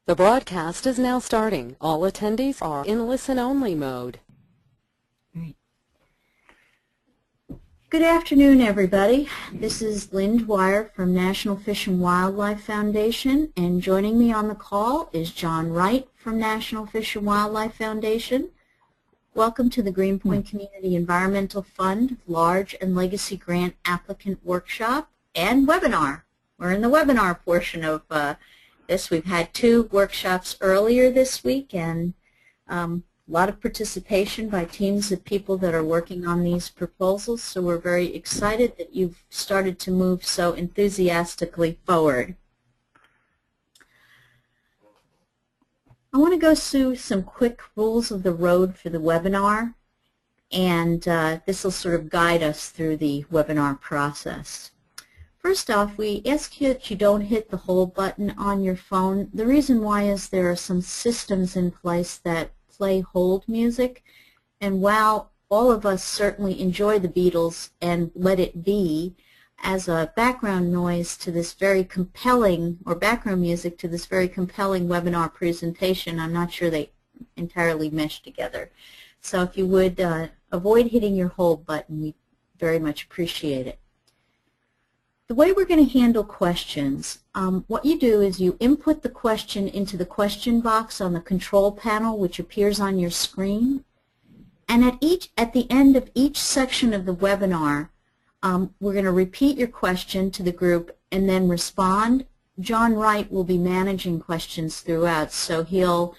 The broadcast is now starting. All attendees are in listen-only mode. Good afternoon, everybody. This is Lynn Dwyer from National Fish and Wildlife Foundation, and joining me on the call is John Wright from National Fish and Wildlife Foundation. Welcome to the Greenpoint Community Environmental Fund Large and Legacy Grant Applicant Workshop and Webinar. We're in the webinar portion of this. We've had 2 workshops earlier this week, and a lot of participation by teams of people that are working on these proposals, so we're very excited that you've started to move so enthusiastically forward. I want to go through some quick rules of the road for the webinar, and this will sort of guide us through the webinar process. First off, we ask you that you don't hit the hold button on your phone. The reason why is there are some systems in place that play hold music, and while all of us certainly enjoy the Beatles and Let It Be as a background noise to this very compelling, or background music to this very compelling webinar presentation, I'm not sure they entirely mesh together. So if you would avoid hitting your hold button, we very much appreciate it. The way we're going to handle questions, what you do is you input the question into the question box on the control panel, which appears on your screen. And at the end of each section of the webinar, we're going to repeat your question to the group and then respond. John Wright will be managing questions throughout, so he'll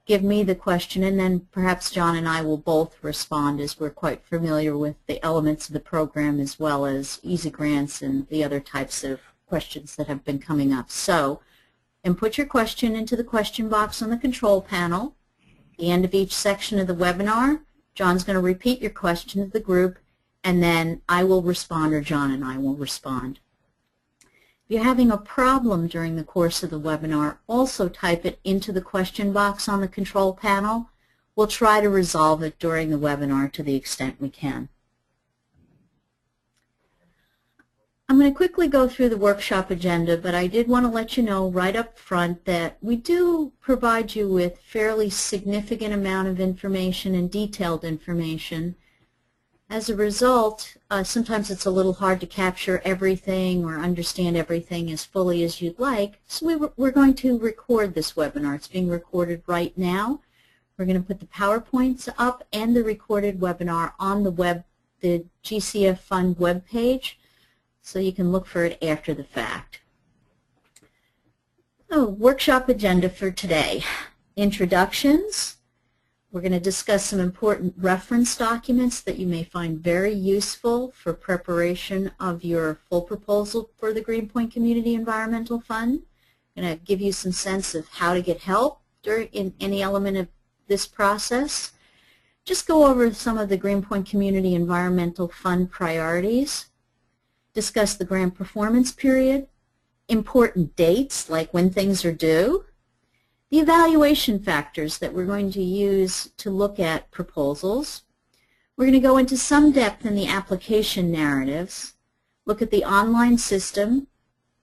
give me the question, and then perhaps John and I will both respond, as we're quite familiar with the elements of the program as well as easy grants and the other types of questions that have been coming up. So input your question into the question box on the control panel. At the end of each section of the webinar, John's going to repeat your question to the group, and then I will respond, or John and I will respond. If you're having a problem during the course of the webinar, also type it into the question box on the control panel. We'll try to resolve it during the webinar to the extent we can. I'm going to quickly go through the workshop agenda, but I did want to let you know right up front that we do provide you with fairly significant amount of information and detailed information. As a result, sometimes it's a little hard to capture everything or understand everything as fully as you'd like, so we're going to record this webinar. It's being recorded right now. We're going to put the PowerPoints up and the recorded webinar on the GCEF Fund webpage, so you can look for it after the fact. So, workshop agenda for today. Introductions. We're going to discuss some important reference documents that you may find very useful for preparation of your full proposal for the Greenpoint Community Environmental Fund. I'm going to give you some sense of how to get help in any element of this process. Just go over some of the Greenpoint Community Environmental Fund priorities. Discuss the grant performance period, important dates like when things are due, the evaluation factors that we're going to use to look at proposals. We're going to go into some depth in the application narratives, look at the online system,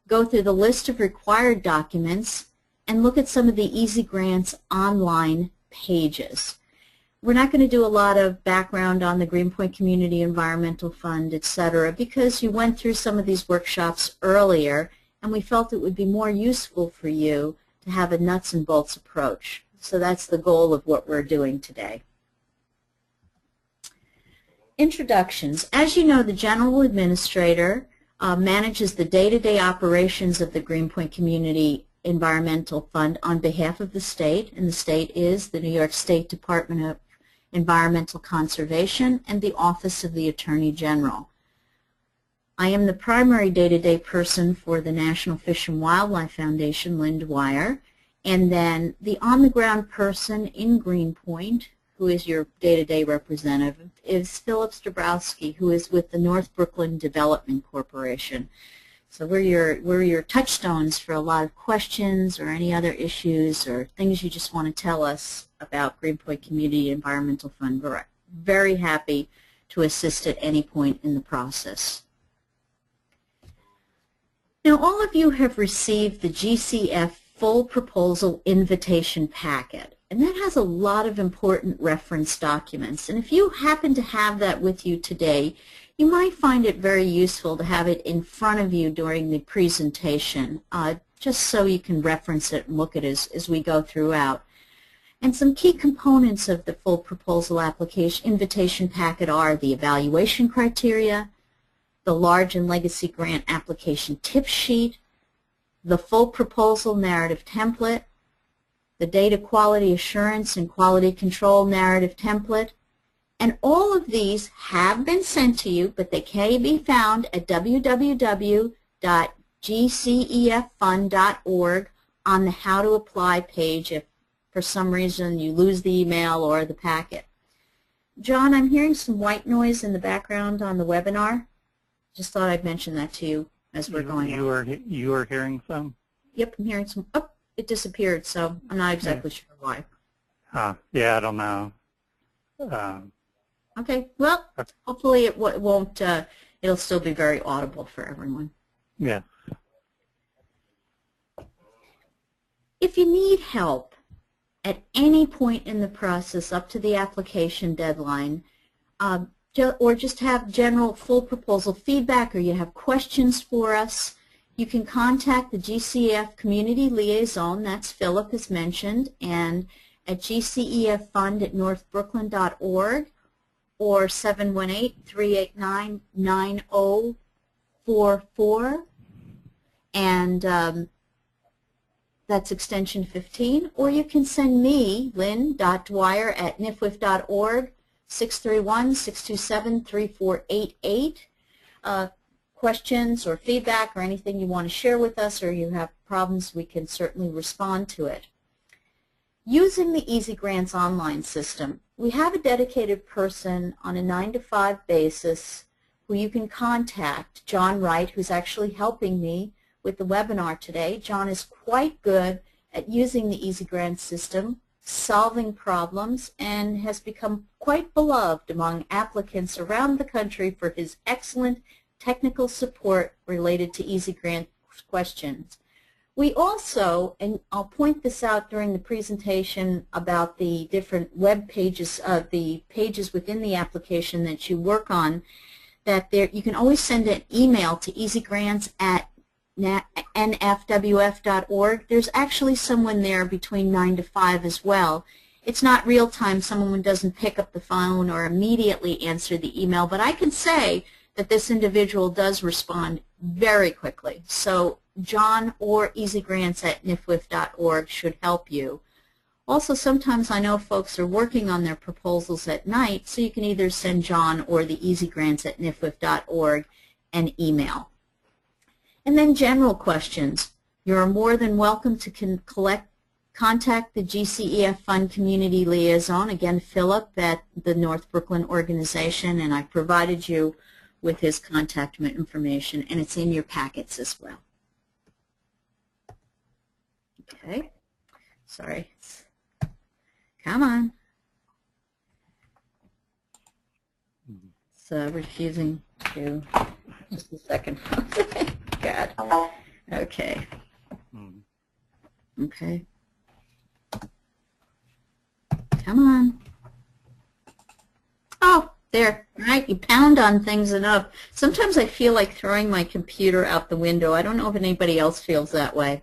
go through the list of required documents, and look at some of the Easy Grants online pages. We're not going to do a lot of background on the Greenpoint Community Environmental Fund, etc., because you went through some of these workshops earlier, and we felt it would be more useful for you to have a nuts and bolts approach. So that's the goal of what we're doing today. Introductions. As you know, the General Administrator manages the day-to-day operations of the Greenpoint Community Environmental Fund on behalf of the state, and the state is the New York State Department of Environmental Conservation and the Office of the Attorney General. I am the primary day-to-day person for the National Fish and Wildlife Foundation, Lynn Dwyer, and then the on-the-ground person in Greenpoint, who is your day-to-day representative, is Philip Dabrowski, who is with the North Brooklyn Development Corporation. So we're your touchstones for a lot of questions or any other issues or things you just want to tell us about Greenpoint Community Environmental Fund. We're very happy to assist at any point in the process. Now, all of you have received the GCEF full proposal invitation packet. And that has a lot of important reference documents. And if you happen to have that with you today, you might find it very useful to have it in front of you during the presentation, just so you can reference it and look at it as we go throughout. And some key components of the full proposal application invitation packet are the evaluation criteria, the large and legacy grant application tip sheet, the full proposal narrative template, the data quality assurance and quality control narrative template, and all of these have been sent to you, but they can be found at www.gceffund.org on the How to Apply page if for some reason you lose the email or the packet. John, I'm hearing some white noise in the background on the webinar. Just thought I'd mention that to you as we're going on. You are hearing some? Yep, I'm hearing some. Oh, it disappeared, so I'm not exactly sure why. Yeah, I don't know. Okay, well, hopefully it won't, it'll still be very audible for everyone. Yeah. If you need help at any point in the process up to the application deadline, or just have general full proposal feedback, or you have questions for us, you can contact the GCEF Community Liaison, that's Philip as mentioned, and at gceffund@northbrooklyn.org, or 718-389-9044, and that's extension 15, or you can send me, lynn.dwyer@nifwif.org, 631-627-3488, questions or feedback or anything you want to share with us, or you have problems, we can certainly respond to it. Using the Easy Grants online system, we have a dedicated person on a 9-to-5 basis who you can contact, John Wright, who's actually helping me with the webinar today. John is quite good at using the Easy Grants system, solving problems, and has become quite beloved among applicants around the country for his excellent technical support related to Easy Grant questions. We also, and I'll point this out during the presentation about the different web pages, the pages within the application that you work on, that there you can always send an email to easygrants@nfwf.org. There's actually someone there between 9 to 5 as well. It's not real time, someone doesn't pick up the phone or immediately answer the email, but I can say that this individual does respond very quickly. So John or easygrants@nfwif.org should help you. Also, sometimes I know folks are working on their proposals at night, so you can either send John or the easygrants@nfwif.org an email. And then general questions. You're more than welcome to contact the GCEF Fund Community Liaison, again Philip at the North Brooklyn organization, and I provided you with his contact information, and it's in your packets as well. Okay, sorry. Come on. It's refusing to, just a second. God. Okay. Okay. Come on. Oh, there. Right? You pound on things enough. Sometimes I feel like throwing my computer out the window. I don't know if anybody else feels that way.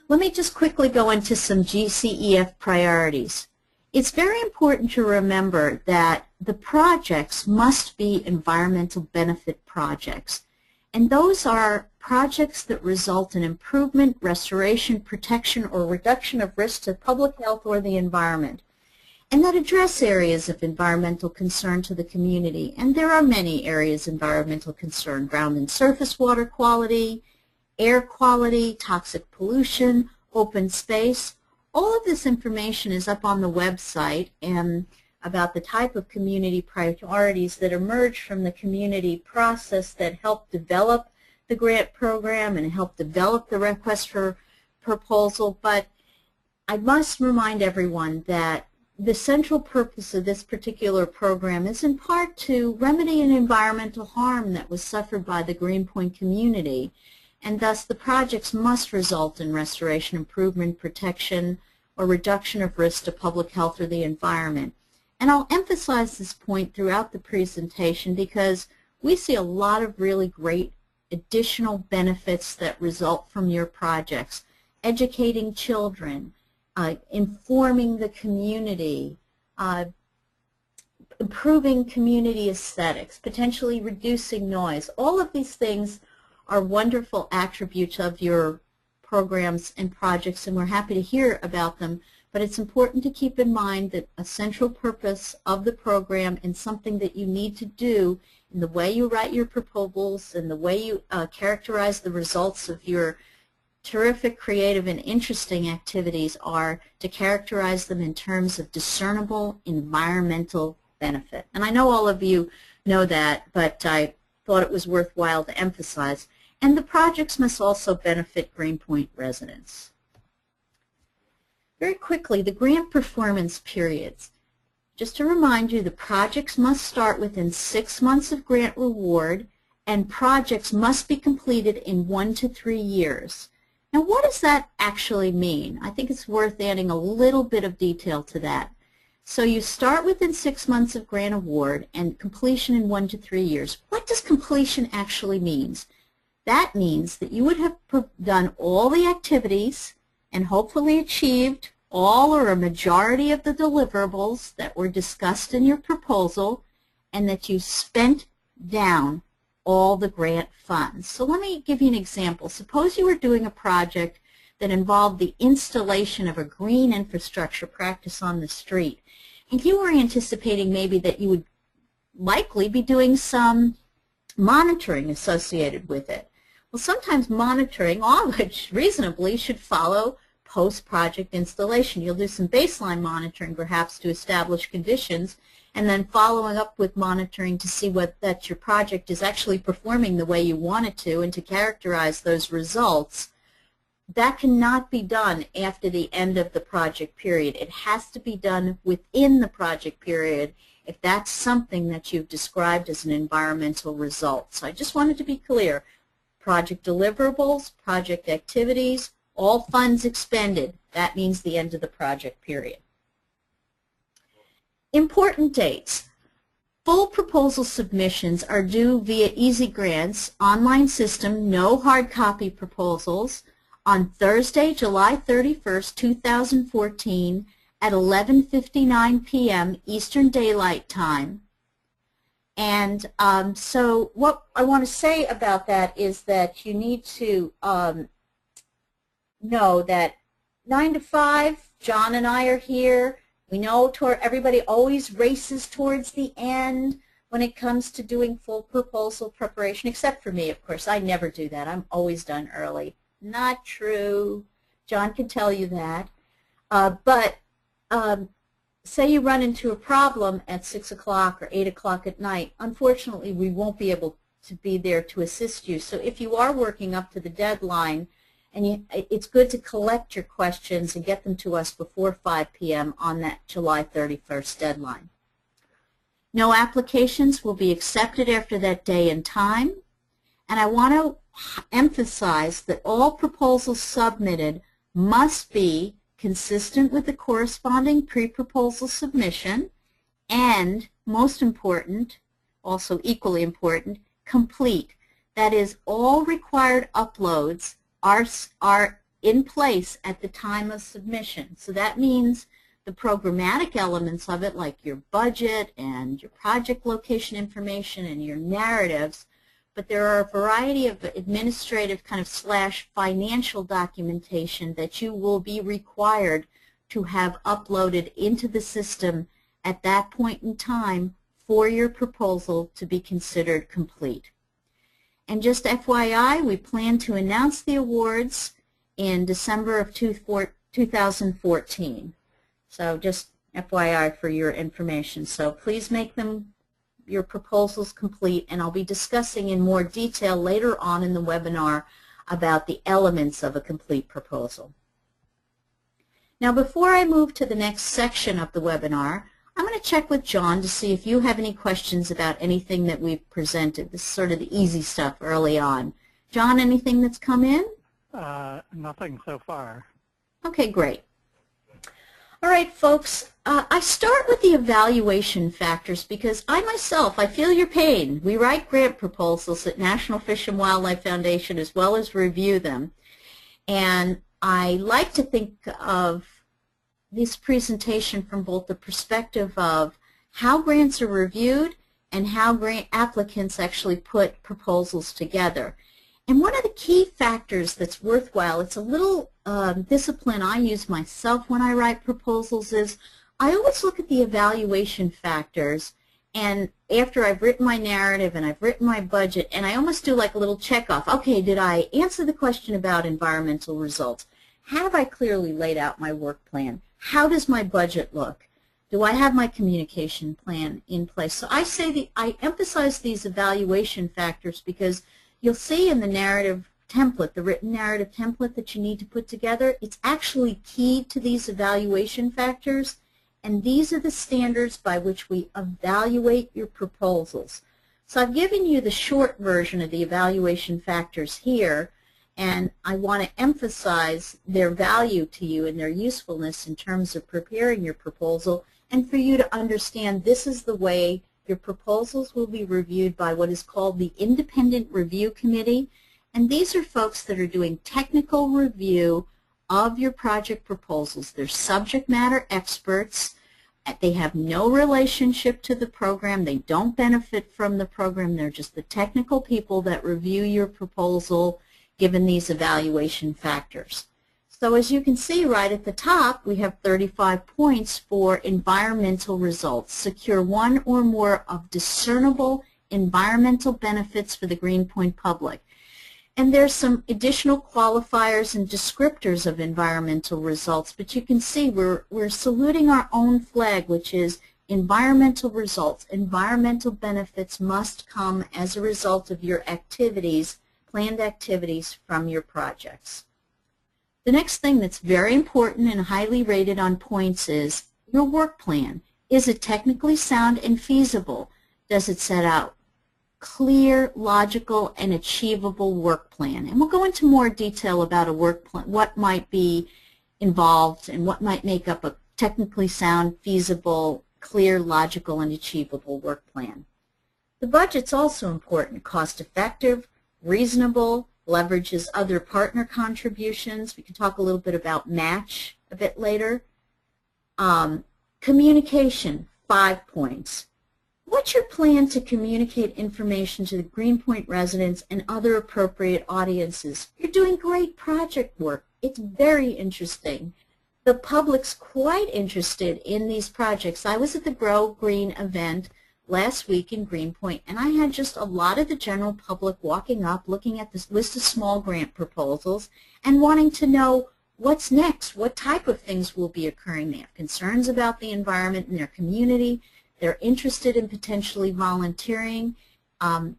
Let me just quickly go into some GCEF priorities. It's very important to remember that the projects must be environmental benefit projects. And those are projects that result in improvement, restoration, protection, or reduction of risk to public health or the environment, and that address areas of environmental concern to the community. And there are many areas of environmental concern: ground and surface water quality, air quality, toxic pollution, open space. All of this information is up on the website and about the type of community priorities that emerge from the community process that help develop the grant program and help develop the request for proposal. But I must remind everyone that the central purpose of this particular program is in part to remedy an environmental harm that was suffered by the Greenpoint community. and thus the projects must result in restoration, improvement, protection, or reduction of risk to public health or the environment. And I'll emphasize this point throughout the presentation because we see a lot of really great additional benefits that result from your projects. Educating children, informing the community, improving community aesthetics, potentially reducing noise. All of these things are wonderful attributes of your programs and projects, and we're happy to hear about them. But it's important to keep in mind that a central purpose of the program and something that you need to do in the way you write your proposals and the way you characterize the results of your terrific, creative, and interesting activities are to characterize them in terms of discernible environmental benefit. And I know all of you know that, but I thought it was worthwhile to emphasize. And the projects must also benefit Greenpoint residents. Very quickly, the grant performance periods. Just to remind you, the projects must start within 6 months of grant reward, and projects must be completed in 1 to 3 years. Now, what does that actually mean? I think it's worth adding a little bit of detail to that. So you start within 6 months of grant award and completion in 1 to 3 years. What does completion actually mean? That means that you would have done all the activities and hopefully achieved all or a majority of the deliverables that were discussed in your proposal, and that you spent down all the grant funds. So let me give you an example. Suppose you were doing a project that involved the installation of a green infrastructure practice on the street, and you were anticipating maybe that you would likely be doing some monitoring associated with it. Well, sometimes monitoring, all which reasonably should follow post-project installation. You'll do some baseline monitoring perhaps to establish conditions, and then following up with monitoring to see that your project is actually performing the way you want it to, and to characterize those results. That cannot be done after the end of the project period. It has to be done within the project period if that's something that you've described as an environmental result. So I just wanted to be clear. Project deliverables, project activities, all funds expended. That means the end of the project period. Important dates. Full proposal submissions are due via Easy Grants online system, no hard copy proposals, on Thursday, July 31st, 2014 at 11:59 p.m. Eastern Daylight Time. And so what I want to say about that is that you need to know that 9 to 5, John and I are here. We know everybody always races towards the end when it comes to doing full proposal preparation, except for me, of course. I never do that. I'm always done early. Not true. John can tell you that. Say you run into a problem at 6 o'clock or 8 o'clock at night. Unfortunately, we won't be able to be there to assist you. So if you are working up to the deadline, and it's good to collect your questions and get them to us before 5 p.m. on that July 31st deadline. No applications will be accepted after that day and time. And I want to emphasize that all proposals submitted must be consistent with the corresponding pre-proposal submission, and most important, also equally important, complete. That is, all required uploads are in place at the time of submission. So that means the programmatic elements of it, like your budget and your project location information and your narratives, but there are a variety of administrative kind of / financial documentation that you will be required to have uploaded into the system at that point in time for your proposal to be considered complete. And just FYI, we plan to announce the awards in December of 2014. So just FYI for your information. So please make them your proposals complete, and I'll be discussing in more detail later on in the webinar about the elements of a complete proposal. Now, before I move to the next section of the webinar, I'm going to check with John to see if you have any questions about anything that we've presented. This is sort of the easy stuff early on. John, anything that's come in? Nothing so far. Okay, great. All right, folks, I start with the evaluation factors because I feel your pain. We write grant proposals at National Fish and Wildlife Foundation as well as review them. And I like to think of this presentation from both the perspective of how grants are reviewed and how grant applicants actually put proposals together. And one of the key factors that's worthwhile, it's a little discipline I use myself when I write proposals, is I always look at the evaluation factors, and after I've written my narrative and I've written my budget, and I almost do like a little check off. Okay, did I answer the question about environmental results? Have I clearly laid out my work plan? How does my budget look? Do I have my communication plan in place? So I emphasize these evaluation factors because you'll see in the narrative template, the written narrative template that you need to put together, it's actually key to these evaluation factors, and these are the standards by which we evaluate your proposals. So I've given you the short version of the evaluation factors here, and I want to emphasize their value to you and their usefulness in terms of preparing your proposal, and for you to understand this is the way your proposals will be reviewed by what is called the Independent Review Committee. And these are folks that are doing technical review of your project proposals. They're subject matter experts. They have no relationship to the program. They don't benefit from the program. They're just the technical people that review your proposal given these evaluation factors. So as you can see right at the top, we have 35 points for environmental results. Secure one or more of discernible environmental benefits for the Greenpoint public. And there's some additional qualifiers and descriptors of environmental results, but you can see we're saluting our own flag, which is environmental results. Environmental benefits must come as a result of your activities, planned activities from your projects. The next thing that's very important and highly rated on points is your work plan. Is it technically sound and feasible? Does it set out clear, logical, and achievable work plan? And we'll go into more detail about a work plan, what might be involved and what might make up a technically sound, feasible, clear, logical, and achievable work plan. The budget's also important, cost-effective, reasonable, leverages other partner contributions. We can talk a little bit about match a bit later. Communication, 5 points. What's your plan to communicate information to the Greenpoint residents and other appropriate audiences? You're doing great project work. It's very interesting. The public's quite interested in these projects. I was at the Grow Green event last week in Greenpoint, and I had just a lot of the general public walking up, looking at this list of small grant proposals and wanting to know what's next, what type of things will be occurring. They have concerns about the environment in their community. They're interested in potentially volunteering.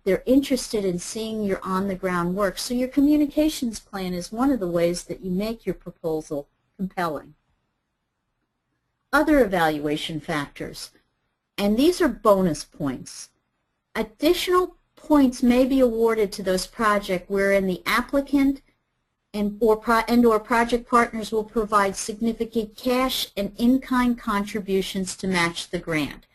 They're interested in seeing your on-the-ground work. So your communications plan is one of the ways that you make your proposal compelling. Other evaluation factors. And these are bonus points. Additional points may be awarded to those projects wherein the applicant or project partners will provide significant cash and in-kind contributions to match the grant.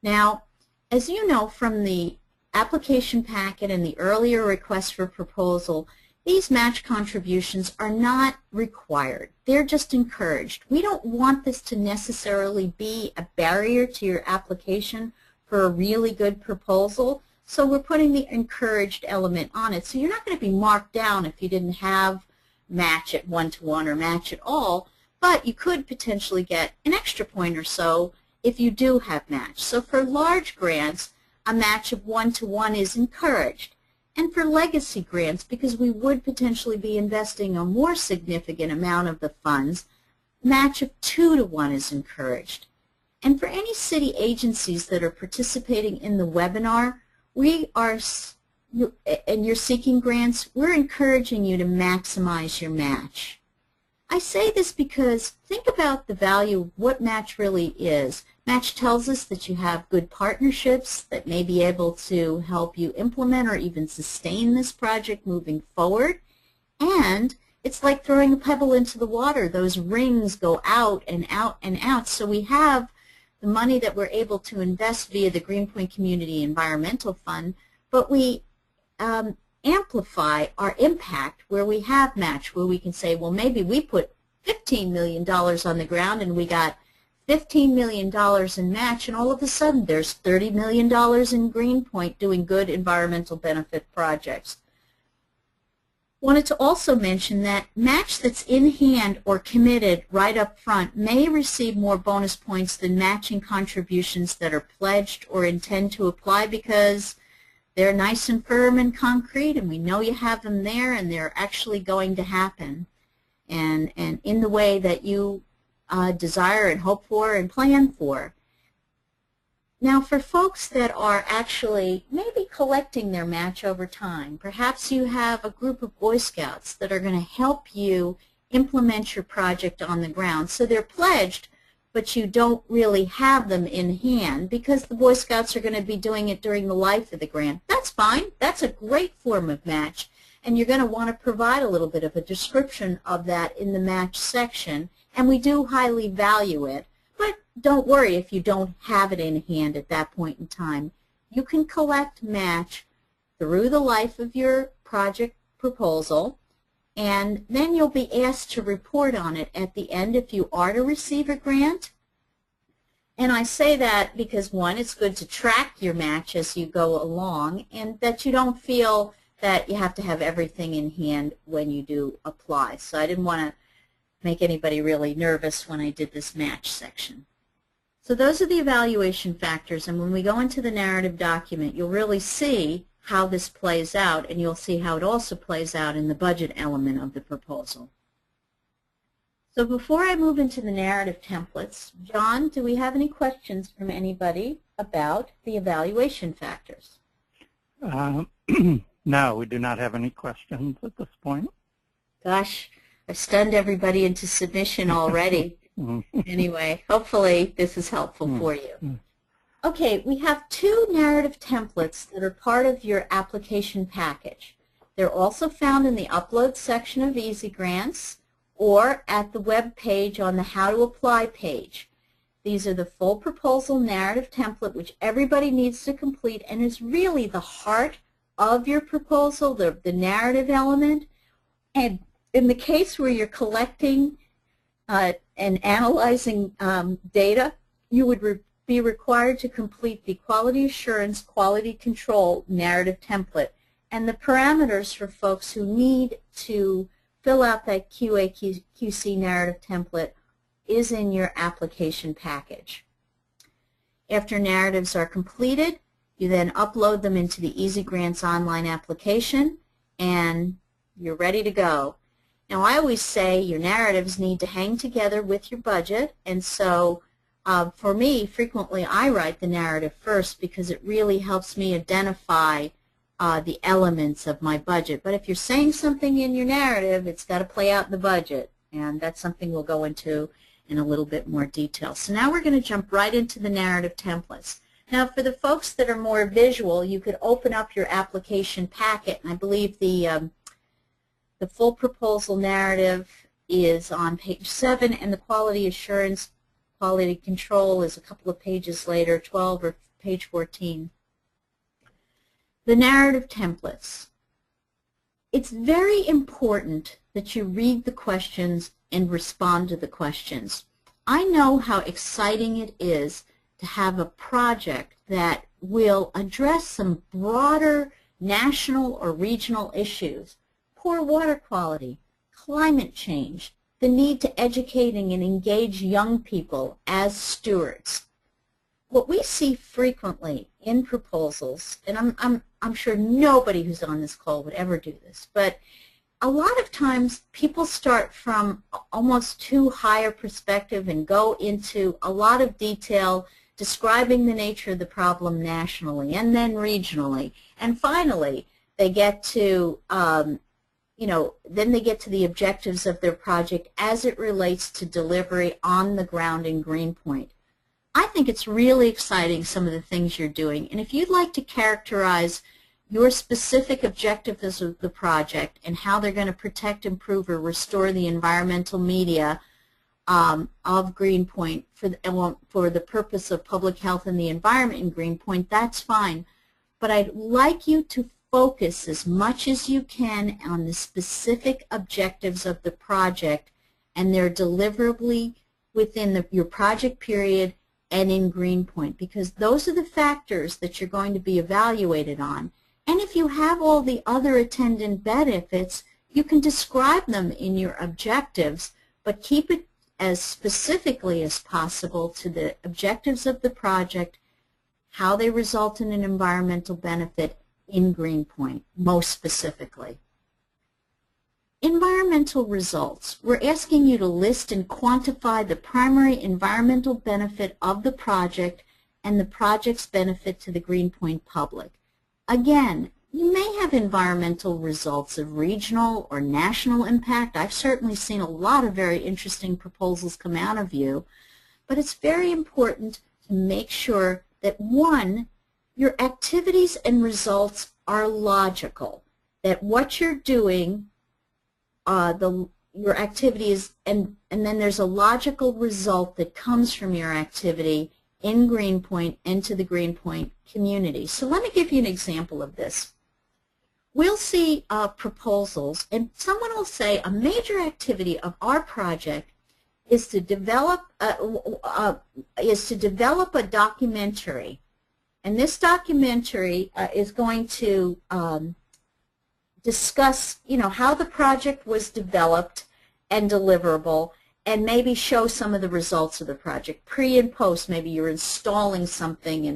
Now, as you know from the application packet and the earlier request for proposal, these match contributions are not required. They're just encouraged. We don't want this to necessarily be a barrier to your application for a really good proposal, so we're putting the encouraged element on it. So you're not going to be marked down if you didn't have match at 1-to-1 or match at all, but you could potentially get an extra point or so if you do have match. So for large grants, a match of 1-to-1 is encouraged. And for legacy grants, because we would potentially be investing a more significant amount of the funds, match of 2-to-1 is encouraged. And for any city agencies that are participating in the webinar, and you're seeking grants, we're encouraging you to maximize your match. I say this because think about the value of what Match really is. Match tells us that you have good partnerships that may be able to help you implement or even sustain this project moving forward. And it's like throwing a pebble into the water. Those rings go out and out and out. So we have the money that we're able to invest via the Greenpoint Community Environmental Fund, but we amplify our impact where we have Match, where we can say, well, maybe we put $15 million on the ground and we got $15 million in Match, and all of a sudden there's $30 million in Greenpoint doing good environmental benefit projects. Wanted to also mention that Match that's in hand or committed right up front may receive more bonus points than matching contributions that are pledged or intend to apply, because they're nice and firm and concrete, and we know you have them there, and they're actually going to happen, and in the way that you desire and hope for and plan for. Now, for folks that are actually maybe collecting their match over time, perhaps you have a group of Boy Scouts that are going to help you implement your project on the ground. So they're pledged, but you don't really have them in hand because the Boy Scouts are going to be doing it during the life of the grant. That's fine. That's a great form of match, and you're going to want to provide a little bit of a description of that in the match section, and we do highly value it. But don't worry if you don't have it in hand at that point in time. You can collect match through the life of your project proposal, and then you'll be asked to report on it at the end if you are to receive a grant. And I say that because, one, it's good to track your match as you go along, and that you don't feel that you have to have everything in hand when you do apply. So I didn't want to make anybody really nervous when I did this match section. So those are the evaluation factors, and when we go into the narrative document, you'll really see how this plays out, and you'll see how it also plays out in the budget element of the proposal. So before I move into the narrative templates, John, do we have any questions from anybody about the evaluation factors? No, we do not have any questions at this point. Gosh, I've stunned everybody into submission already. Anyway, hopefully this is helpful for you. Okay, we have two narrative templates that are part of your application package. They're also found in the upload section of Easy Grants or at the web page on the How to Apply page. These are the full proposal narrative template, which everybody needs to complete and is really the heart of your proposal, the narrative element. And in the case where you're collecting and analyzing data, you would be required to complete the quality assurance, quality control narrative template. And the parameters for folks who need to fill out that QA/QC narrative template is in your application package. After narratives are completed, you then upload them into the Easy Grants online application, and you're ready to go. Now, I always say your narratives need to hang together with your budget, and so for me, frequently I write the narrative first because it really helps me identify the elements of my budget. But if you're saying something in your narrative, it's got to play out in the budget, and that's something we'll go into in a little bit more detail. So now we're going to jump right into the narrative templates. Now, for the folks that are more visual, you could open up your application packet, and I believe the full proposal narrative is on page 7, and the quality assurance, quality control is a couple of pages later, 12 or page 14. The narrative templates. It's very important that you read the questions and respond to the questions. I know how exciting it is to have a project that will address some broader national or regional issues: poor water quality, climate change, the need to educate and engage young people as stewards. What we see frequently in proposals, and I'm sure nobody who's on this call would ever do this, but a lot of times people start from almost too high a perspective and go into a lot of detail describing the nature of the problem nationally and then regionally. And finally, they get to then they get to the objectives of their project as it relates to delivery on the ground in Greenpoint. I think it's really exciting, some of the things you're doing. And if you'd like to characterize your specific objectives of the project and how they're going to protect, improve, or restore the environmental media of Greenpoint for the purpose of public health and the environment in Greenpoint, that's fine. But I'd like you to focus as much as you can on the specific objectives of the project and their deliverably within your project period and in Greenpoint, because those are the factors that you're going to be evaluated on. And if you have all the other attendant benefits, you can describe them in your objectives, but keep it as specifically as possible to the objectives of the project, how they result in an environmental benefit in Greenpoint, most specifically. Environmental results. We're asking you to list and quantify the primary environmental benefit of the project and the project's benefit to the Greenpoint public. Again, you may have environmental results of regional or national impact. I've certainly seen a lot of very interesting proposals come out of you, but it's very important to make sure that, one, your activities and results are logical, that what you're doing, your activity is, and then there's a logical result that comes from your activity in Greenpoint and to the Greenpoint community. So let me give you an example of this. We'll see proposals, and someone will say a major activity of our project is to develop a documentary, and this documentary is going to discuss, how the project was developed and deliverable, and maybe show some of the results of the project, pre and post. Maybe you're installing something,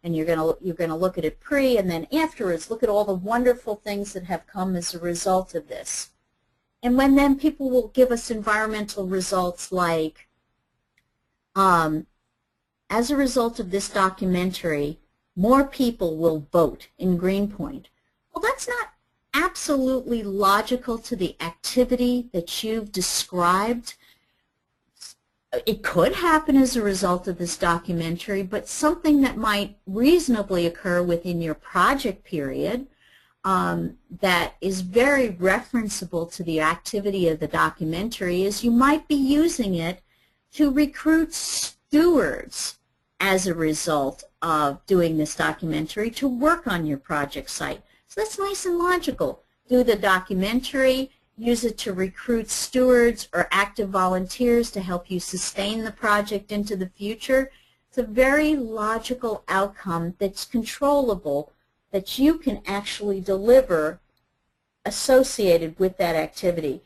and you're gonna look at it pre, and then afterwards look at all the wonderful things that have come as a result of this. And then people will give us environmental results like, as a result of this documentary, more people will vote in Greenpoint. Well, that's not absolutely logical to the activity that you've described. It could happen as a result of this documentary, but something that might reasonably occur within your project period that is very referenceable to the activity of the documentary is you might be using it to recruit stewards as a result of doing this documentary to work on your project site. So that's nice and logical. Do the documentary, use it to recruit stewards or active volunteers to help you sustain the project into the future. It's a very logical outcome that's controllable, that you can actually deliver associated with that activity.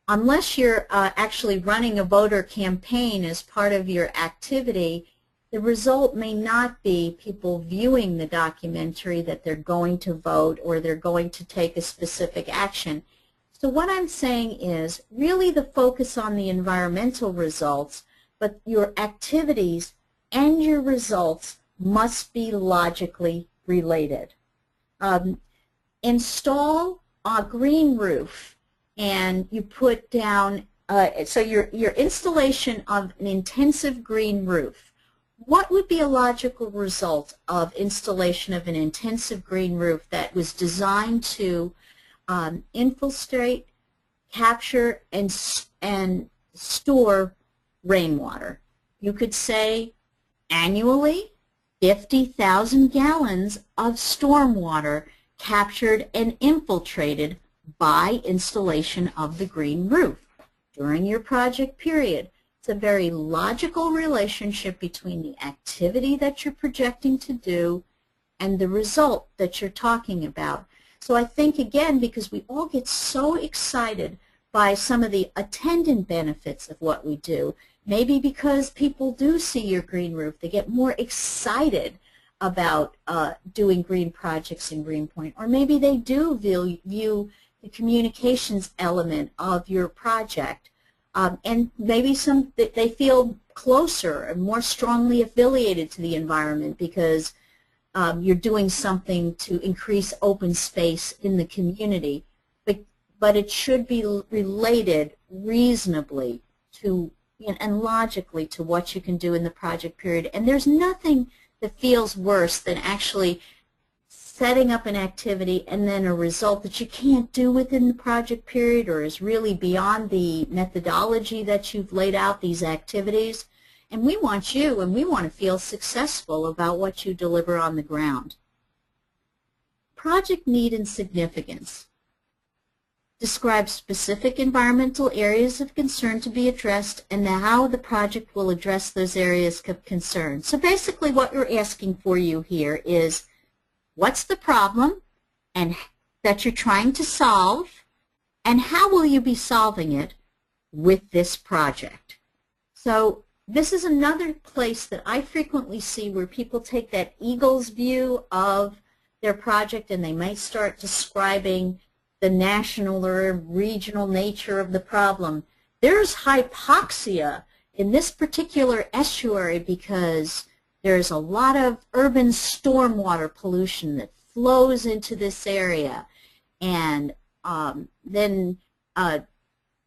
Unless you're actually running a voter campaign as part of your activity, the result may not be people viewing the documentary that they're going to vote or they're going to take a specific action. So what I'm saying is really the focus on the environmental results, but your activities and your results must be logically related. Install a green roof, and you put down, so your installation of an intensive green roof. What would be a logical result of installation of an intensive green roof that was designed to infiltrate, capture, and store rainwater? You could say annually 50,000 gallons of stormwater captured and infiltrated by installation of the green roof during your project period. It's a very logical relationship between the activity that you're projecting to do and the result that you're talking about. So I think, again, because we all get so excited by some of the attendant benefits of what we do, maybe because people do see your green roof, they get more excited about doing green projects in Greenpoint, or maybe they do view the communications element of your project. And maybe they feel closer and more strongly affiliated to the environment because you're doing something to increase open space in the community. But but it should be related reasonably to and logically to what you can do in the project period. And there's nothing that feels worse than actually setting up an activity and then a result that you can't do within the project period or is really beyond the methodology that you've laid out, these activities. And we want you, and we want to feel successful about what you deliver on the ground. Project need and significance. Describe specific environmental areas of concern to be addressed and how the project will address those areas of concern. So basically what we're asking for you here is, what's the problem and that you're trying to solve, and how will you be solving it with this project? So this is another place that I frequently see where people take that eagle's view of their project and they might start describing the national or regional nature of the problem. There's hypoxia in this particular estuary because there's a lot of urban stormwater pollution that flows into this area. And then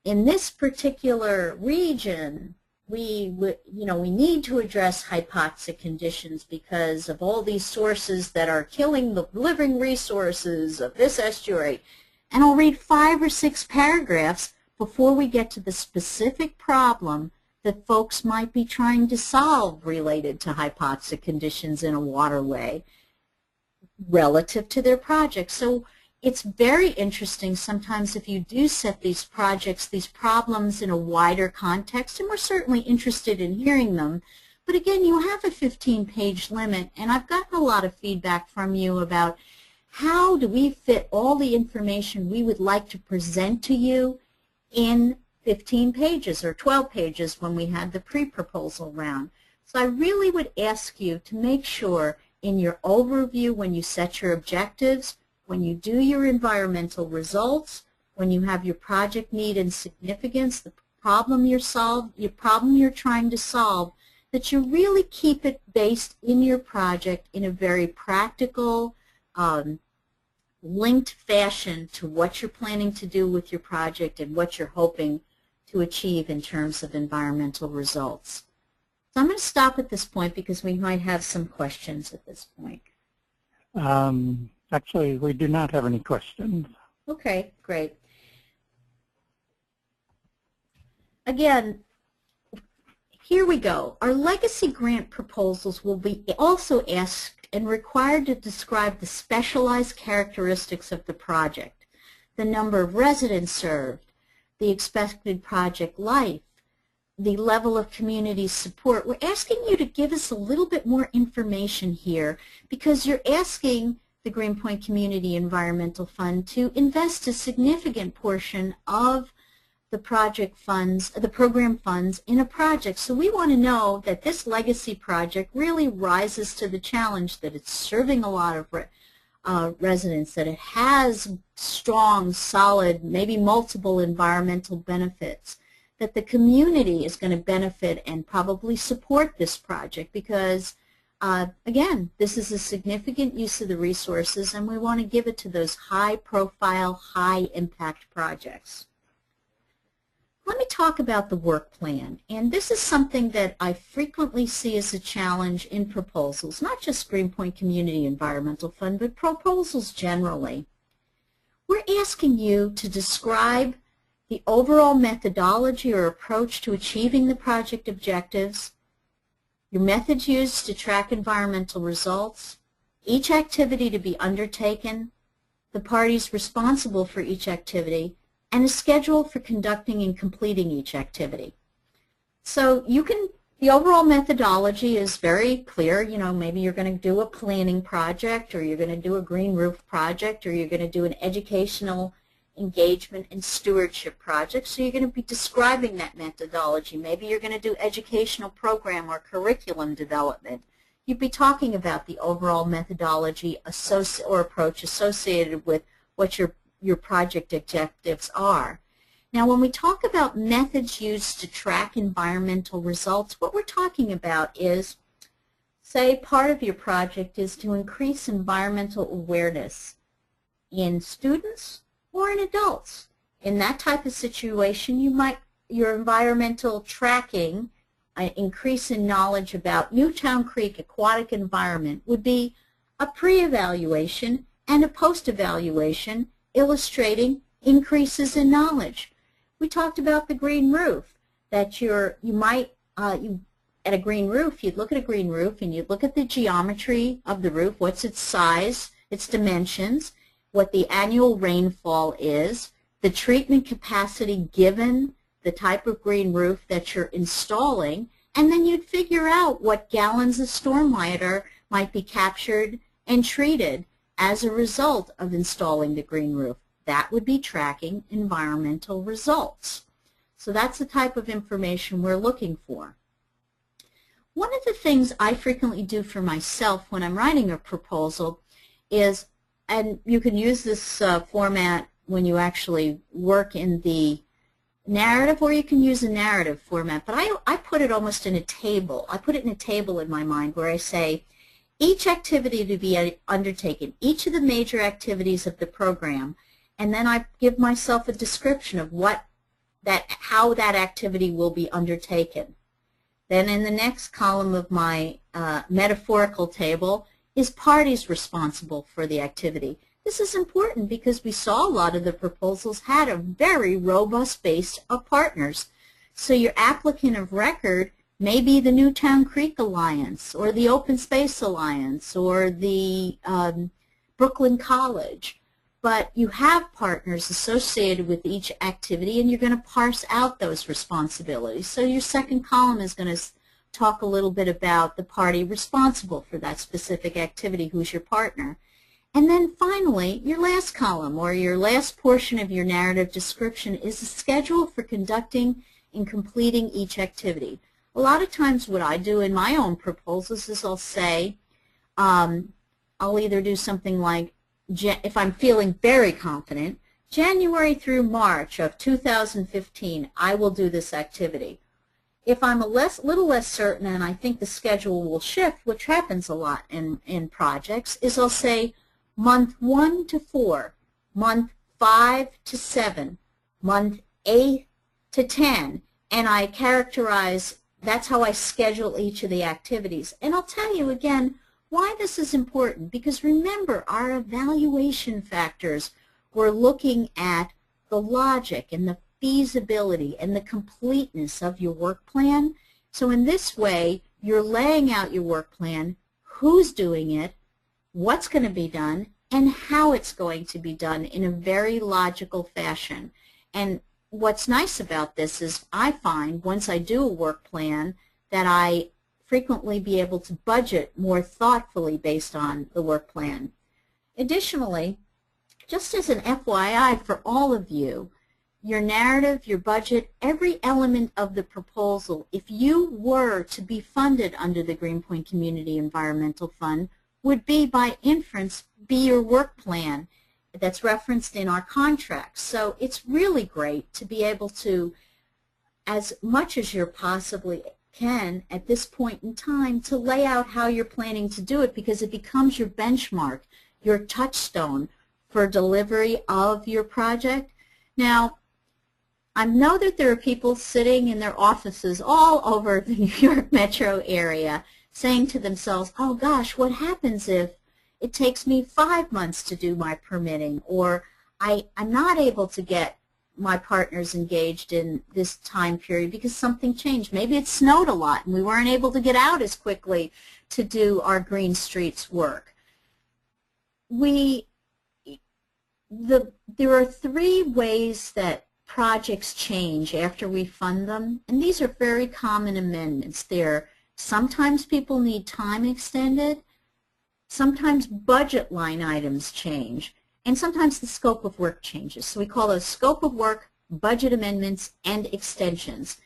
in this particular region, we need to address hypoxic conditions because of all these sources that are killing the living resources of this estuary. And I'll read 5 or 6 paragraphs before we get to the specific problem that folks might be trying to solve related to hypoxic conditions in a waterway relative to their project. So it's very interesting sometimes if you do set these projects, these problems in a wider context, and we're certainly interested in hearing them. But again, you have a 15-page limit, and I've gotten a lot of feedback from you about how do we fit all the information we would like to present to you in 15 pages or 12 pages when we had the pre-proposal round. So I really would ask you to make sure in your overview when you set your objectives, when you do your environmental results, when you have your project need and significance, the problem you're trying to solve, that you really keep it based in your project in a very practical, linked fashion to what you're planning to do with your project and what you're hoping to achieve in terms of environmental results. So I'm going to stop at this point because we might have some questions at this point. Actually, we do not have any questions. Okay, great. Again, here we go. Our legacy grant proposals will be also asked and required to describe the specialized characteristics of the project, the number of residents served, the expected project life, the level of community support. We're asking you to give us a little bit more information here because you're asking the Greenpoint Community Environmental Fund to invest a significant portion of the project funds, the program funds in a project. So we want to know that this legacy project really rises to the challenge, that it's serving a lot of residents, that it has strong, solid, maybe multiple environmental benefits, that the community is going to benefit and probably support this project because, again, this is a significant use of the resources and we want to give it to those high-profile, high-impact projects. Let me talk about the work plan, and this is something that I frequently see as a challenge in proposals, not just Greenpoint Community Environmental Fund, but proposals generally. We're asking you to describe the overall methodology or approach to achieving the project objectives, your methods used to track environmental results, each activity to be undertaken, the parties responsible for each activity, and a schedule for conducting and completing each activity. So the overall methodology is very clear. You know, maybe you're going to do a planning project, or you're going to do a green roof project, or you're going to do an educational engagement and stewardship project. So you're going to be describing that methodology. Maybe you're going to do educational program or curriculum development. You'd be talking about the overall methodology or approach associated with what your project objectives are. Now, when we talk about methods used to track environmental results, what we're talking about is, say, part of your project is to increase environmental awareness in students or in adults. In that type of situation, your environmental tracking, increase in knowledge about Newtown Creek aquatic environment would be a pre-evaluation and a post-evaluation illustrating increases in knowledge. We talked about the green roof, that at a green roof, you'd look at a green roof and you'd look at the geometry of the roof, what's its size, its dimensions, what the annual rainfall is, the treatment capacity given the type of green roof that you're installing, and then you'd figure out what gallons of stormwater might be captured and treated as a result of installing the green roof. That would be tracking environmental results. So that's the type of information we're looking for. One of the things I frequently do for myself when I'm writing a proposal is, and you can use this format when you actually work in the narrative, or you can use a narrative format, but I put it almost in a table. I put it in a table in my mind where I say each activity to be undertaken, each of the major activities of the program, and then I give myself a description of how that activity will be undertaken. Then in the next column of my metaphorical table is parties responsible for the activity. This is important because we saw a lot of the proposals had a very robust base of partners. So your applicant of record may be the Newtown Creek Alliance or the Open Space Alliance or the Brooklyn College. But you have partners associated with each activity, and you're going to parse out those responsibilities. So your second column is going to talk a little bit about the party responsible for that specific activity, who's your partner. And then finally, your last column, or your last portion of your narrative description, is a schedule for conducting and completing each activity. A lot of times what I do in my own proposals is I'll say, I'll either do something like, if I'm feeling very confident, January through March of 2015, I will do this activity. If I'm little less certain and I think the schedule will shift, which happens a lot in projects, is I'll say month 1 to 4, month 5 to 7, month 8 to 10, and I characterize, that's how I schedule each of the activities. And I'll tell you again why this is important, because remember, our evaluation factors, we're looking at the logic and the feasibility and the completeness of your work plan. So in this way, you're laying out your work plan, who's doing it, what's going to be done, and how it's going to be done in a very logical fashion. And what's nice about this is I find once I do a work plan that I frequently be able to budget more thoughtfully based on the work plan. Additionally, just as an FYI for all of you, your narrative, your budget, every element of the proposal, if you were to be funded under the Greenpoint Community Environmental Fund, would be by inference be your work plan that's referenced in our contracts. So it's really great to be able to, as much as you possibly can at this point in time, to lay out how you're planning to do it, because it becomes your benchmark, your touchstone for delivery of your project. Now, I know that there are people sitting in their offices all over the New York metro area saying to themselves, oh gosh, what happens if it takes me 5 months to do my permitting, or I'm not able to get my partners engaged in this time period because something changed. Maybe it snowed a lot and we weren't able to get out as quickly to do our Green Streets work. There are 3 ways that projects change after we fund them, and these are very common amendments. Sometimes people need time extended, sometimes budget line items change, and sometimes the scope of work changes. So we call those scope of work, budget amendments, and extensions.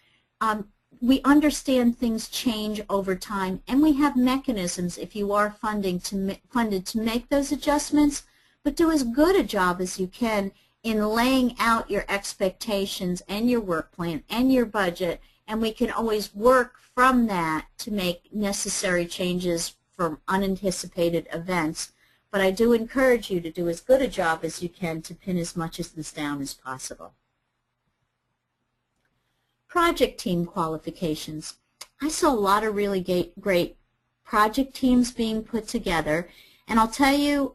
We understand things change over time, and we have mechanisms if you are funded to make those adjustments, but do as good a job as you can in laying out your expectations and your work plan and your budget, and we can always work from that to make necessary changes for unanticipated events. But I do encourage you to do as good a job as you can to pin as much of this down as possible. Project team qualifications. I saw a lot of really great project teams being put together, and I'll tell you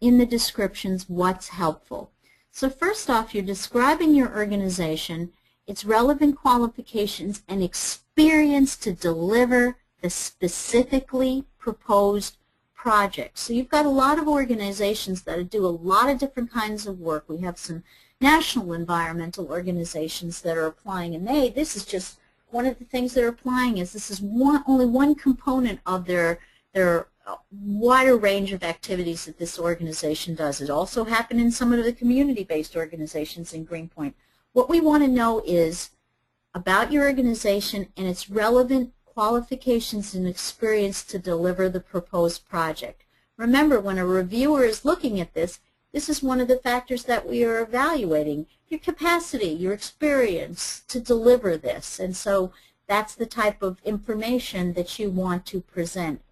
in the descriptions what's helpful. So first off, you're describing your organization, its relevant qualifications, and experience to deliver the specifically proposed project. So you've got a lot of organizations that do a lot of different kinds of work. We have some national environmental organizations that are applying, and this is just one of the things they're applying is this is only one component of their wider range of activities that this organization does. It also happened in some of the community-based organizations in Greenpoint. What we want to know is about your organization and its relevant qualifications and experience to deliver the proposed project. Remember, when a reviewer is looking at this, this is one of the factors that we are evaluating, your capacity, your experience to deliver this. And so that's the type of information that you want to present.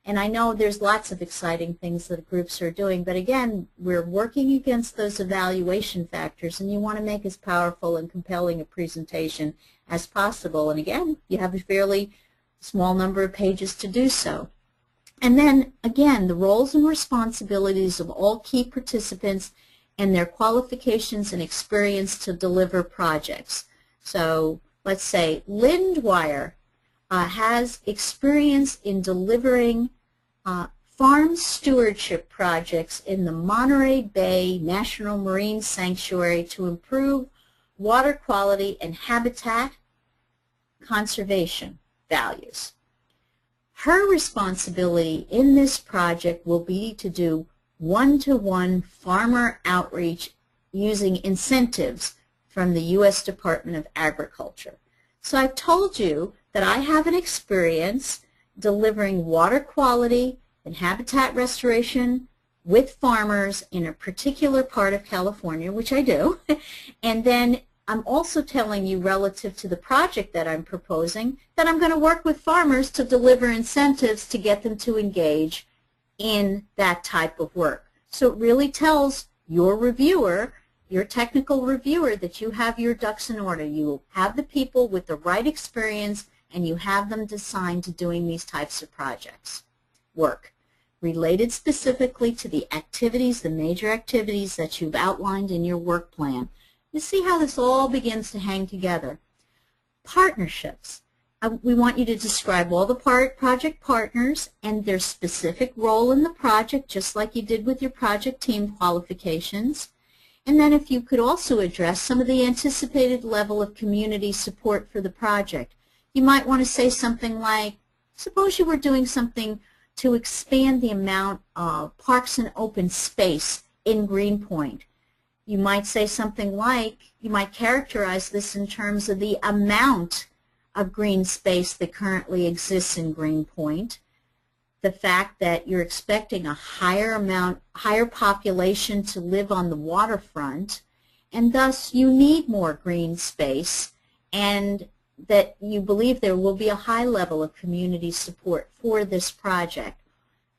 And I know there's lots of exciting things that groups are doing, but again, we're working against those evaluation factors, and you want to make as powerful and compelling a presentation as possible. And again, you have a fairly small number of pages to do so. And then, again, the roles and responsibilities of all key participants and their qualifications and experience to deliver projects. So let's say Lindwire has experience in delivering farm stewardship projects in the Monterey Bay National Marine Sanctuary to improve water quality and habitat conservation values. Her responsibility in this project will be to do one-to-one farmer outreach using incentives from the U.S. Department of Agriculture. So I've told you that I have an experience delivering water quality and habitat restoration with farmers in a particular part of California, which I do, and then I'm also telling you relative to the project that I'm proposing that I'm going to work with farmers to deliver incentives to get them to engage in that type of work. So it really tells your reviewer, your technical reviewer, that you have your ducks in order. You have the people with the right experience and you have them assigned to doing these types of projects. Work related specifically to the activities, the major activities that you've outlined in your work plan. You see how this all begins to hang together. Partnerships. We want you to describe all the project partners and their specific role in the project, just like you did with your project team qualifications. And then if you could also address some of the anticipated level of community support for the project. You might want to say something like, suppose you were doing something to expand the amount of parks and open space in Greenpoint. You might say something like, you might characterize this in terms of the amount of green space that currently exists in Greenpoint, the fact that you're expecting a higher population to live on the waterfront, and thus you need more green space, and that you believe there will be a high level of community support for this project.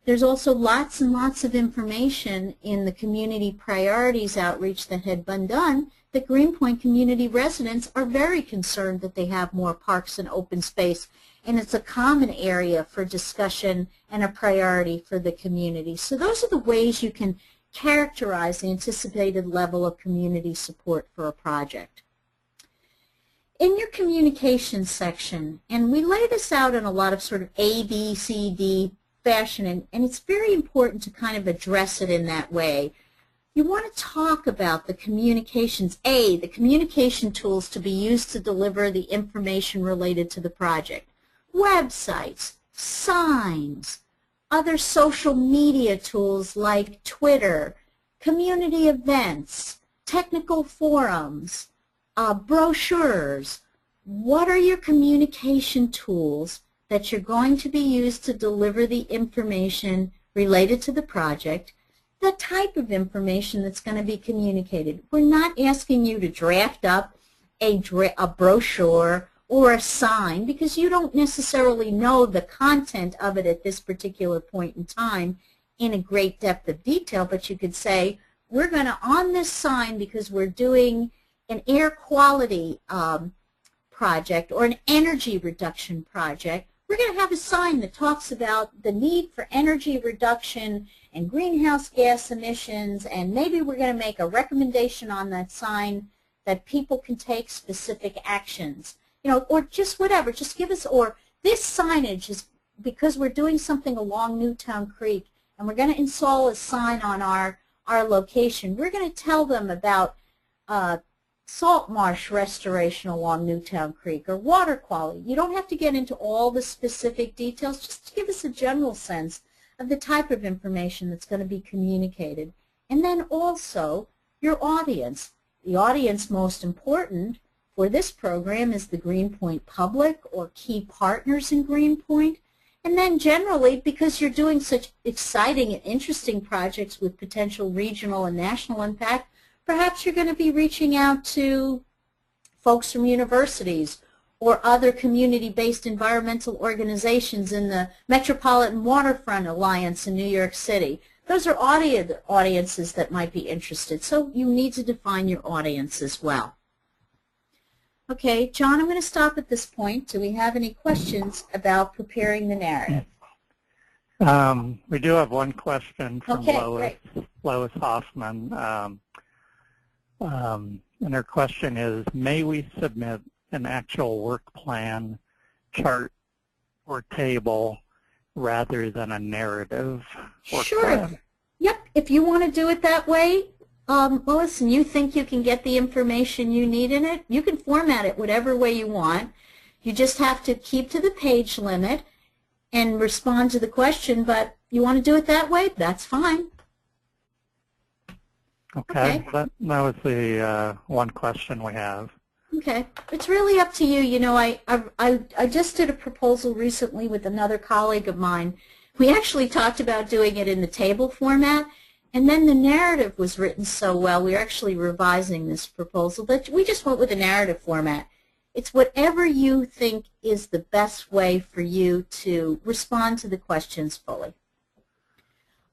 There's also lots and lots of information in the community priorities outreach that had been done that Greenpoint community residents are very concerned that they have more parks and open space, and it's a common area for discussion and a priority for the community. So those are the ways you can characterize the anticipated level of community support for a project. In your communications section, and we lay this out in a lot of sort of A, B, C, D fashion, and it's very important to kind of address it in that way. You want to talk about the communications, the communication tools to be used to deliver the information related to the project. Websites, signs, other social media tools like Twitter, community events, technical forums, brochures. What are your communication tools that you're going to be used to deliver the information related to the project, the type of information that's going to be communicated? We're not asking you to draft up a brochure or a sign because you don't necessarily know the content of it at this particular point in time in a great depth of detail, but you could say, we're going to, on this sign, because we're doing an air quality project or an energy reduction project, we're going to have a sign that talks about the need for energy reduction and greenhouse gas emissions, and maybe we're going to make a recommendation on that sign that people can take specific actions, you know, or just whatever. Just give us, or this signage is because we're doing something along Newtown Creek and we're going to install a sign on our location. We're going to tell them about salt marsh restoration along Newtown Creek or water quality. You don't have to get into all the specific details, just to give us a general sense of the type of information that's going to be communicated. And then also your audience. The audience most important for this program is the Greenpoint public or key partners in Greenpoint. And then generally, because you're doing such exciting and interesting projects with potential regional and national impact, perhaps you're going to be reaching out to folks from universities or other community-based environmental organizations in the Metropolitan Waterfront Alliance in New York City. Those are audiences that might be interested, so you need to define your audience as well. Okay, John, I'm going to stop at this point. Do we have any questions about preparing the narrative? We do have one question from Lois Hoffman. And her question is, may we submit an actual work plan, chart, or table rather than a narrative work plan? Yep, if you want to do it that way, Lois, and you think you can get the information you need in it, you can format it whatever way you want. You just have to keep to the page limit and respond to the question, but you want to do it that way, that's fine. Okay. That was the one question we have. Okay, it's really up to you. You know, I just did a proposal recently with another colleague of mine. We actually talked about doing it in the table format, and then the narrative was written so well, we're actually revising this proposal, that we just went with the narrative format. It's whatever you think is the best way for you to respond to the questions fully.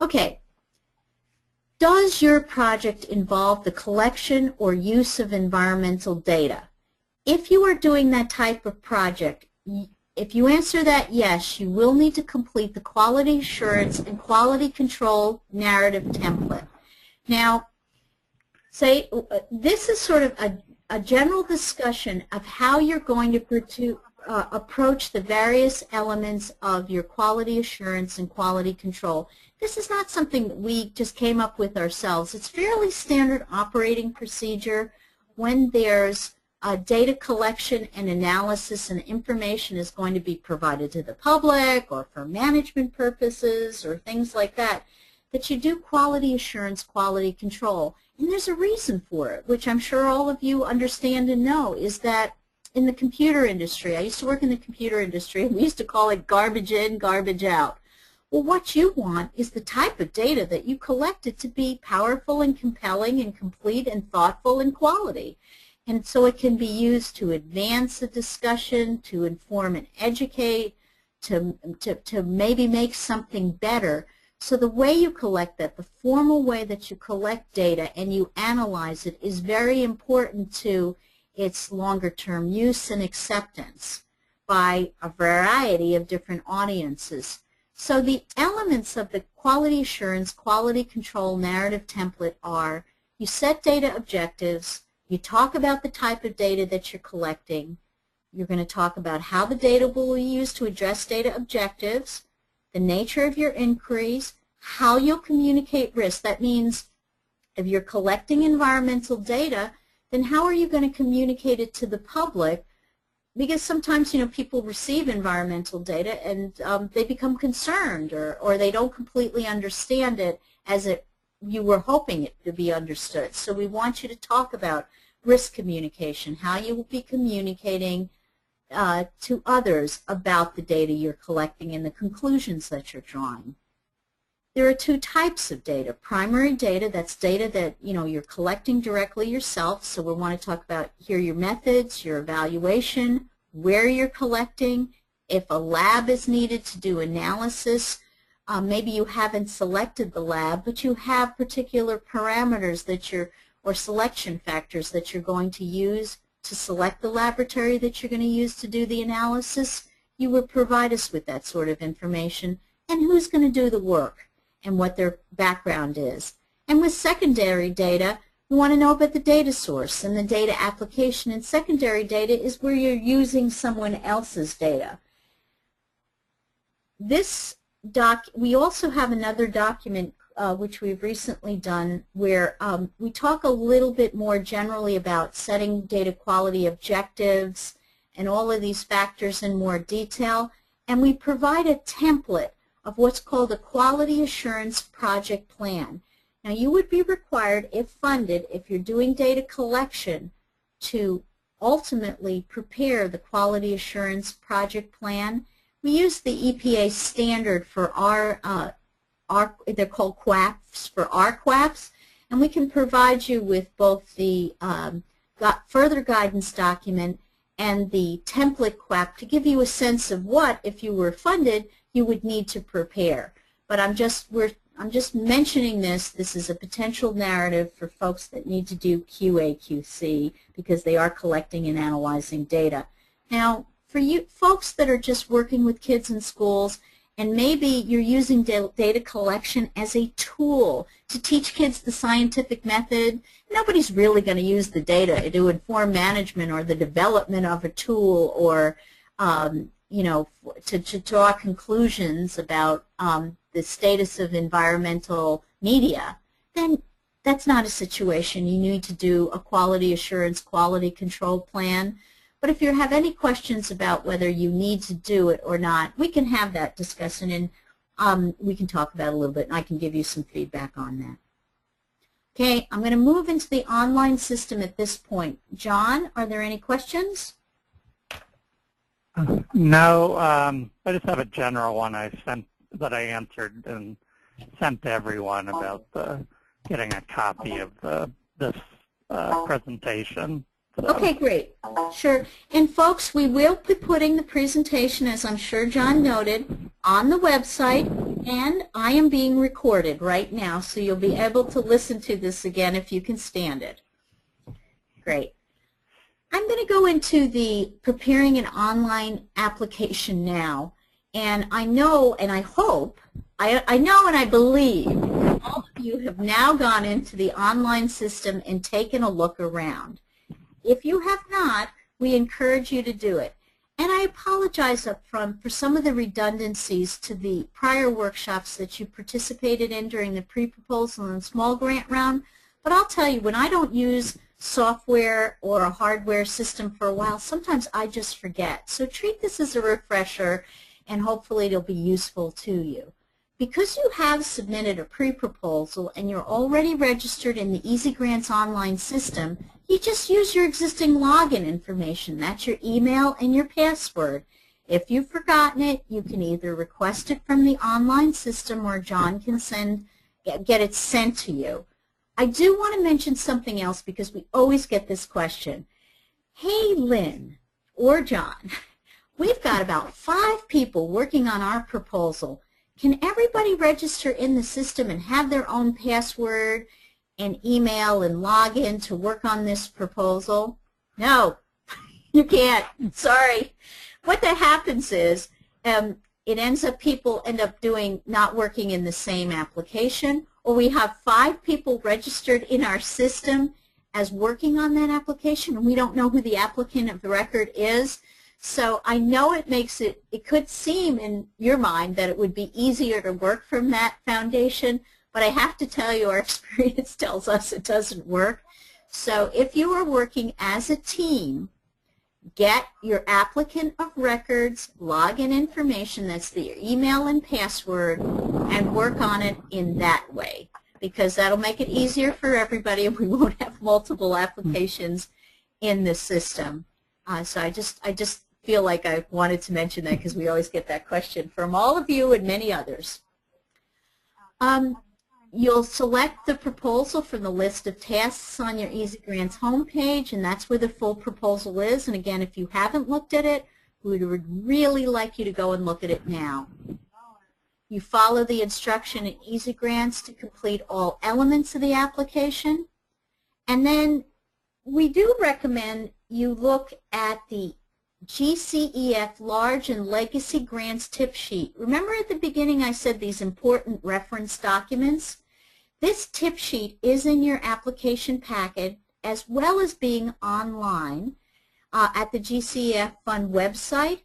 Okay. Does your project involve the collection or use of environmental data? If you are doing that type of project, if you answer that yes, you will need to complete the quality assurance and quality control narrative template. Now, say this is sort of a general discussion of how you're going to approach the various elements of your quality assurance and quality control. This is not something that we just came up with ourselves. It's fairly standard operating procedure when there's data collection and analysis and information is going to be provided to the public or for management purposes or things like that, that you do quality assurance, quality control. And there's a reason for it, which I'm sure all of you understand and know, is that in the computer industry, I used to work in the computer industry, and we used to call it garbage in, garbage out. Well, what you want is the type of data that you collected to be powerful and compelling and complete and thoughtful and quality. And so it can be used to advance a discussion, to inform and educate, to maybe make something better. So the way you collect that, the formal way that you collect data and you analyze it, is very important to its longer-term use and acceptance by a variety of different audiences. So the elements of the quality assurance, quality control narrative template are: you set data objectives, you talk about the type of data that you're collecting, you're going to talk about how the data will be used to address data objectives, the nature of your inquiries, how you'll communicate risk. That means if you're collecting environmental data, then how are you going to communicate it to the public? Because sometimes, you know, people receive environmental data and they become concerned, or they don't completely understand it as you were hoping it to be understood. So we want you to talk about risk communication, how you will be communicating to others about the data you're collecting and the conclusions that you're drawing. There are two types of data. Primary data, that's data that, you know, you're collecting directly yourself. So we want to talk about here your methods, your evaluation, where you're collecting, if a lab is needed to do analysis. Maybe you haven't selected the lab, but you have particular parameters that you're, or selection factors that you're going to use to select the laboratory that you're going to use to do the analysis, you would provide us with that sort of information and who's going to do the work and what their background is. And with secondary data, we want to know about the data source and the data application. And secondary data is where you're using someone else's data. We also have another document which we've recently done where we talk a little bit more generally about setting data quality objectives and all of these factors in more detail. And we provide a template of what's called a quality assurance project plan. Now you would be required, if funded, if you're doing data collection, to ultimately prepare the quality assurance project plan. We use the EPA standard for they're called QAPs, for our QAPs, and we can provide you with both the further guidance document and the template QAP to give you a sense of what, if you were funded, you would need to prepare. But I'm just mentioning this. This is a potential narrative for folks that need to do QA/QC because they are collecting and analyzing data. Now, for you folks that are just working with kids in schools, and maybe you're using data collection as a tool to teach kids the scientific method, nobody's really going to use the data to inform management or the development of a tool or you know, to draw conclusions about the status of environmental media, then that's not a situation. You need to do a quality assurance, quality control plan. But if you have any questions about whether you need to do it or not, we can have that discussion and we can talk about it a little bit and I can give you some feedback on that. Okay, I'm going to move into the online system at this point. John, are there any questions? No, I just have a general one that I answered and sent to everyone about getting a copy of this presentation. So. Okay, great. Sure. And folks, we will be putting the presentation, as I'm sure John noted, on the website, and I am being recorded right now, so you'll be able to listen to this again if you can stand it. Great. I'm going to go into the preparing an online application now, and I know and I hope, I know and I believe all of you have now gone into the online system and taken a look around. If you have not, we encourage you to do it. And I apologize up front for some of the redundancies to the prior workshops that you participated in during the pre-proposal and small grant round, but I'll tell you, when I don't use software or a hardware system for a while, sometimes I just forget. So treat this as a refresher and hopefully it'll be useful to you. Because you have submitted a pre-proposal and you're already registered in the Easy Grants online system, you just use your existing login information. That's your email and your password. If you've forgotten it, you can either request it from the online system or John can get it sent to you. I do want to mention something else because we always get this question. Hey, Lynn or John, we've got about 5 people working on our proposal. Can everybody register in the system and have their own password and email and log in to work on this proposal? No, you can't. Sorry. What that happens is it ends up people end up not working in the same application, or we have 5 people registered in our system as working on that application and we don't know who the applicant of the record is. So I know it could seem in your mind that it would be easier to work from that foundation, but I have to tell you our experience tells us it doesn't work. So if you are working as a team, get your applicant of records login information, that's your email and password, and work on it in that way, because that'll make it easier for everybody and we won't have multiple applications in the system. So I just feel like I wanted to mention that because we always get that question from all of you and many others. You'll select the proposal from the list of tasks on your Easy Grants homepage, and that's where the full proposal is. And again, if you haven't looked at it, we would really like you to go and look at it now. You follow the instruction in Easy Grants to complete all elements of the application, and then we do recommend you look at the GCEF Large and Legacy Grants Tip Sheet. Remember at the beginning I said these important reference documents? This tip sheet is in your application packet as well as being online at the GCEF Fund website,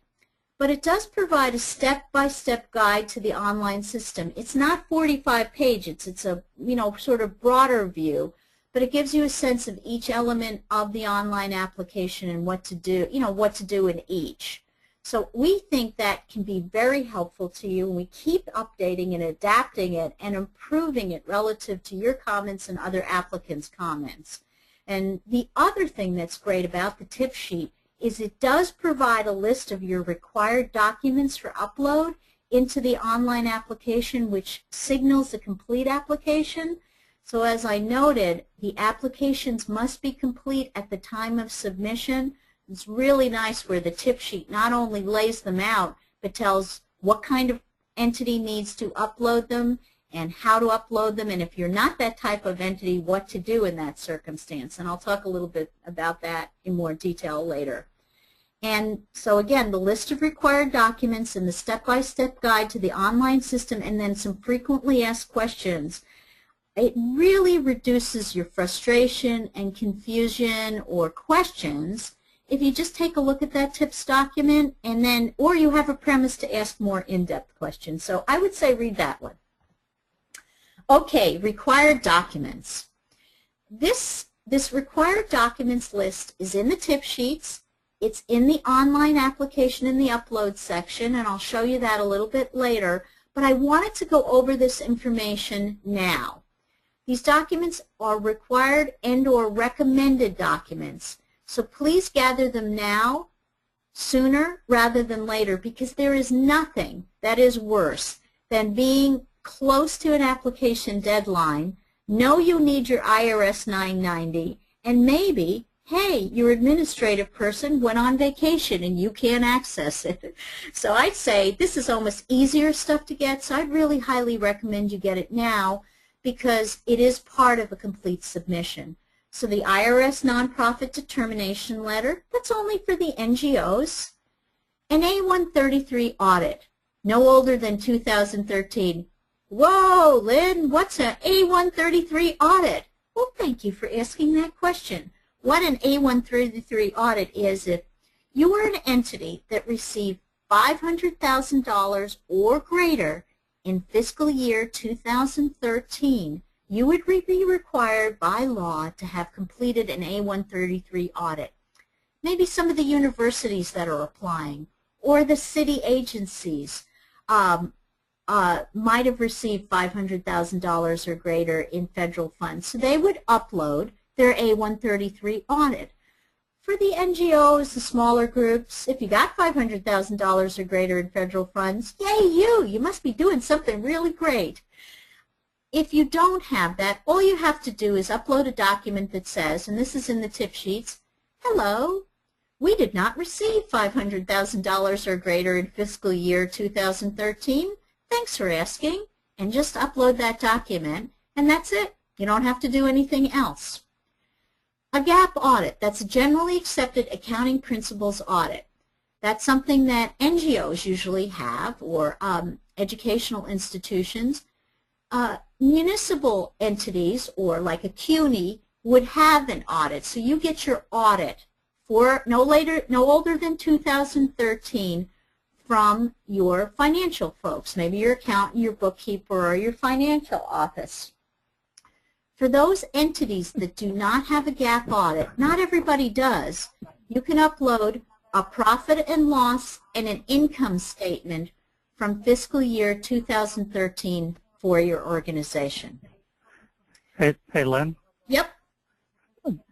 but it does provide a step-by-step guide to the online system. It's not 45 pages, it's a sort of broader view, but it gives you a sense of each element of the online application and what to do, what to do in each. So we think that can be very helpful to you, and we keep updating and adapting it and improving it relative to your comments and other applicants' comments. And the other thing that's great about the tip sheet is it does provide a list of your required documents for upload into the online application, which signals a complete application. So as I noted, the applications must be complete at the time of submission. It's really nice where the tip sheet not only lays them out, but tells what kind of entity needs to upload them and how to upload them, and if you're not that type of entity, what to do in that circumstance. And I'll talk a little bit about that in more detail later. And so again, the list of required documents and the step-by-step guide to the online system, and then some frequently asked questions. It really reduces your frustration and confusion or questions if you just take a look at that tips document, and then, or you have a premise to ask more in-depth questions. So I would say read that one. Okay, required documents. This required documents list is in the tip sheets. It's in the online application in the upload section, and I'll show you that a little bit later, but I wanted to go over this information now. These documents are required and/or recommended documents, so please gather them now, sooner rather than later, because there is nothing that is worse than being close to an application deadline, know you need your IRS 990, and maybe, hey, your administrative person went on vacation and you can't access it. So I'd say this is almost easier stuff to get, so I'd really highly recommend you get it now because it is part of a complete submission. So the IRS nonprofit determination letter, that's only for the NGOs. An A133 audit, no older than 2013. Whoa, Lynn, what's an A133 audit? Well, thank you for asking that question. What an A133 audit is, if you are an entity that received $500,000 or greater in fiscal year 2013, you would be required by law to have completed an A133 audit. Maybe some of the universities that are applying or the city agencies might have received $500,000 or greater in federal funds. So they would upload their A133 audit. For the NGOs, the smaller groups, if you got $500,000 or greater in federal funds, yay you must be doing something really great. If you don't have that, all you have to do is upload a document that says, and this is in the tip sheets, hello, we did not receive $500,000 or greater in fiscal year 2013. Thanks for asking. And just upload that document, and that's it. You don't have to do anything else. A GAAP audit, that's a generally accepted accounting principles audit. That's something that NGOs usually have, or educational institutions. Municipal entities, or like a CUNY, would have an audit. So you get your audit for no older than 2013 from your financial folks, maybe your accountant, your bookkeeper, or your financial office. For those entities that do not have a GAAP audit, not everybody does, you can upload a profit and loss and an income statement from fiscal year 2013 for your organization. Hey, Lynn? Yep.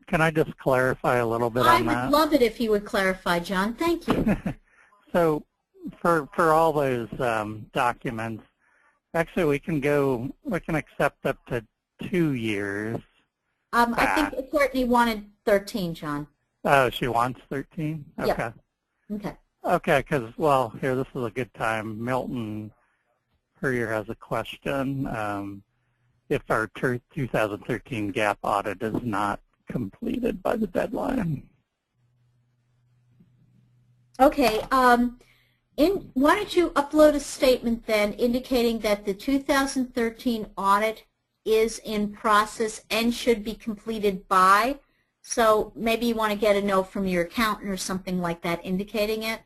Can I just clarify a little bit on that? I would love it if you would clarify, John. Thank you. So for all those documents, actually we can accept up to 2 years. I think Courtney wanted 13, John. Oh, she wants 13? Okay. Yep. Okay. Okay, because, well, here, this is a good time. Milton Hurrier has a question. If our 2013 GAAP audit is not completed by the deadline. Okay. Why don't you upload a statement then indicating that the 2013 audit is in process and should be completed by? So maybe you want to get a note from your accountant or something like that indicating it.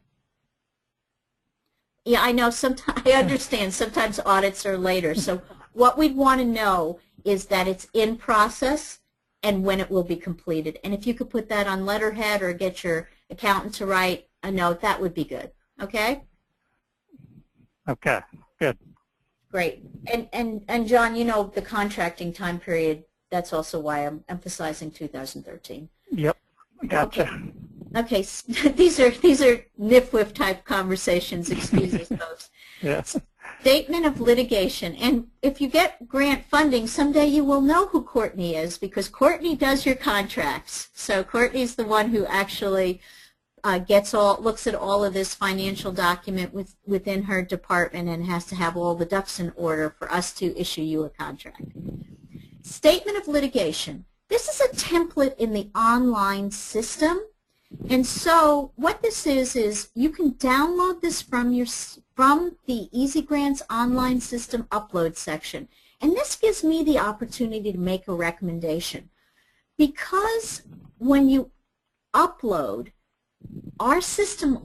Yeah, I know. Sometimes I understand. Sometimes audits are later. So what we'd want to know is that it's in process and when it will be completed. And if you could put that on letterhead or get your accountant to write a note, that would be good. Okay? Okay, good. Great. And John, you know the contracting time period. That's also why I'm emphasizing 2013. Yep, gotcha. Okay, these are nifwif type conversations. Excuse us, folks. Yes. Statement of litigation. And if you get grant funding, someday you will know who Courtney is because Courtney does your contracts. So Courtney's the one who actually looks at all of this financial document within her department and has to have all the ducks in order for us to issue you a contract. Statement of litigation. This is a template in the online system. And so what this is you can download this from the Easy Grants online system upload section. And this gives me the opportunity to make a recommendation. Because when you upload, our system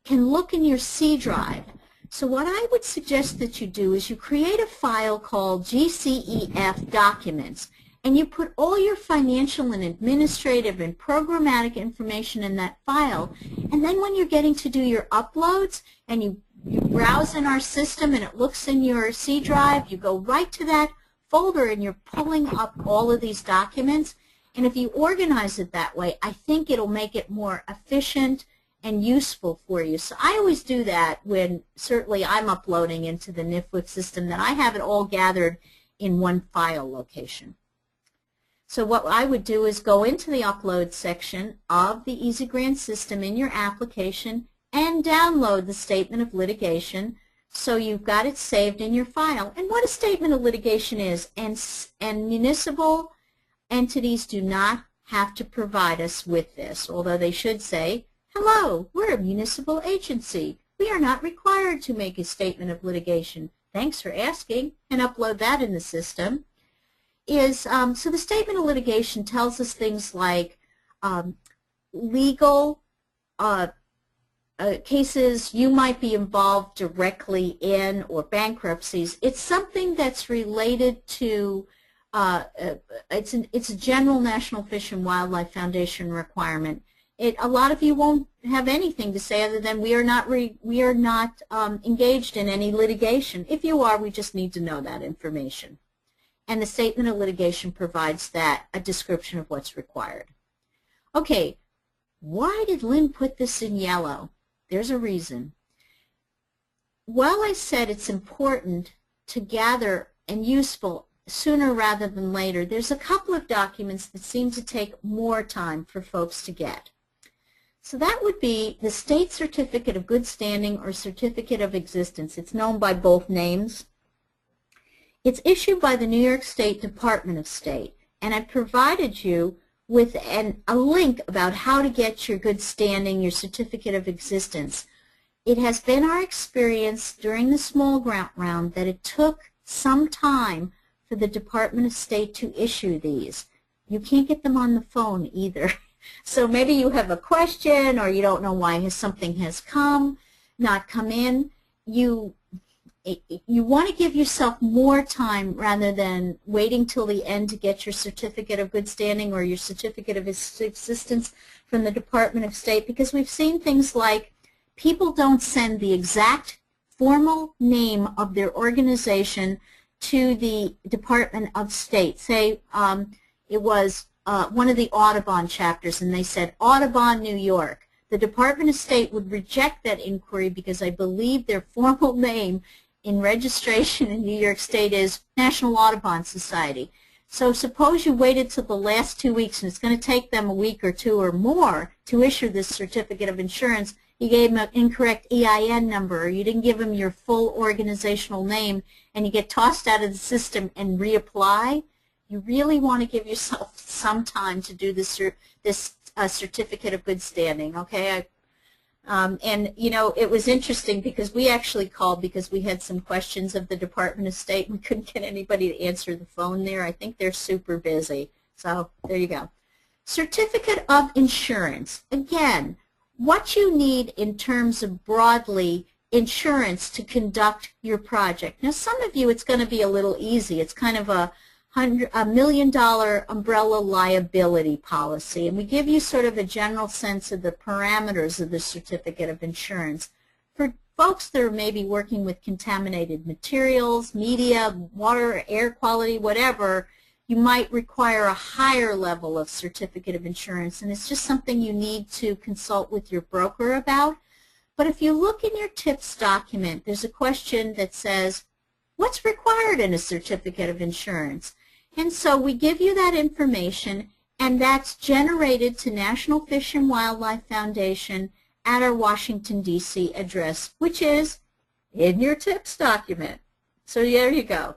can look in your C drive. So what I would suggest that you do is you create a file called GCEF documents, and you put all your financial and administrative and programmatic information in that file. And then when you're getting to do your uploads and you browse in our system and it looks in your C drive, you go right to that folder and you're pulling up all of these documents. And if you organize it that way, I think it'll make it more efficient and useful for you. So I always do that when certainly I'm uploading into the nifwif system, that I have it all gathered in one file location. So what I would do is go into the upload section of the Easy Grant system in your application and download the statement of litigation so you've got it saved in your file. And what a statement of litigation is, and municipal entities do not have to provide us with this, although they should say, hello, we're a municipal agency. We are not required to make a statement of litigation. Thanks for asking, and upload that in the system. So the statement of litigation tells us things like legal cases you might be involved directly in, or bankruptcies. It's something that's related to it's a general National Fish and Wildlife Foundation requirement. A lot of you won't have anything to say other than we are not engaged in any litigation. If you are, we just need to know that information. And the statement of litigation provides that, a description of what's required. Okay, why did Lynn put this in yellow? There's a reason. While I said it's important to gather and useful sooner rather than later, there's a couple of documents that seem to take more time for folks to get. So that would be the State Certificate of Good Standing or Certificate of Existence. It's known by both names. It's issued by the New York State Department of State, and I provided you with a link about how to get your good standing, your Certificate of Existence. It has been our experience during the small grant round that it took some time for the Department of State to issue these. You can't get them on the phone either. So maybe you have a question or you don't know why something has not come in. You want to give yourself more time rather than waiting till the end to get your Certificate of Good Standing or your Certificate of Existence from the Department of State, because we've seen things like people don't send the exact formal name of their organization to the Department of State. Say it was one of the Audubon chapters and they said Audubon, New York. The Department of State would reject that inquiry because I believe their formal name in registration in New York State is National Audubon Society. So suppose you waited till the last 2 weeks, and it's going to take them a week or two or more to issue this certificate of insurance. You gave them an incorrect EIN number, or you didn't give them your full organizational name, and you get tossed out of the system and reapply. You really want to give yourself some time to do this certificate of good standing, okay? And, you know, it was interesting because we actually called because we had some questions of the Department of State. We couldn't get anybody to answer the phone there. I think they're super busy. So there you go. Certificate of insurance. Again, what you need in terms of broadly insurance to conduct your project. Now, some of you, it's going to be a little easy. It's kind of a $1 million umbrella liability policy, and we give you sort of a general sense of the parameters of the certificate of insurance. For folks that are maybe working with contaminated materials, media, water, air quality, whatever, you might require a higher level of certificate of insurance, and it's just something you need to consult with your broker about. But if you look in your TIPS document, there's a question that says, what's required in a certificate of insurance? And so we give you that information, and that's generated to National Fish and Wildlife Foundation at our Washington, D.C. address, which is in your TIPS document. So there you go.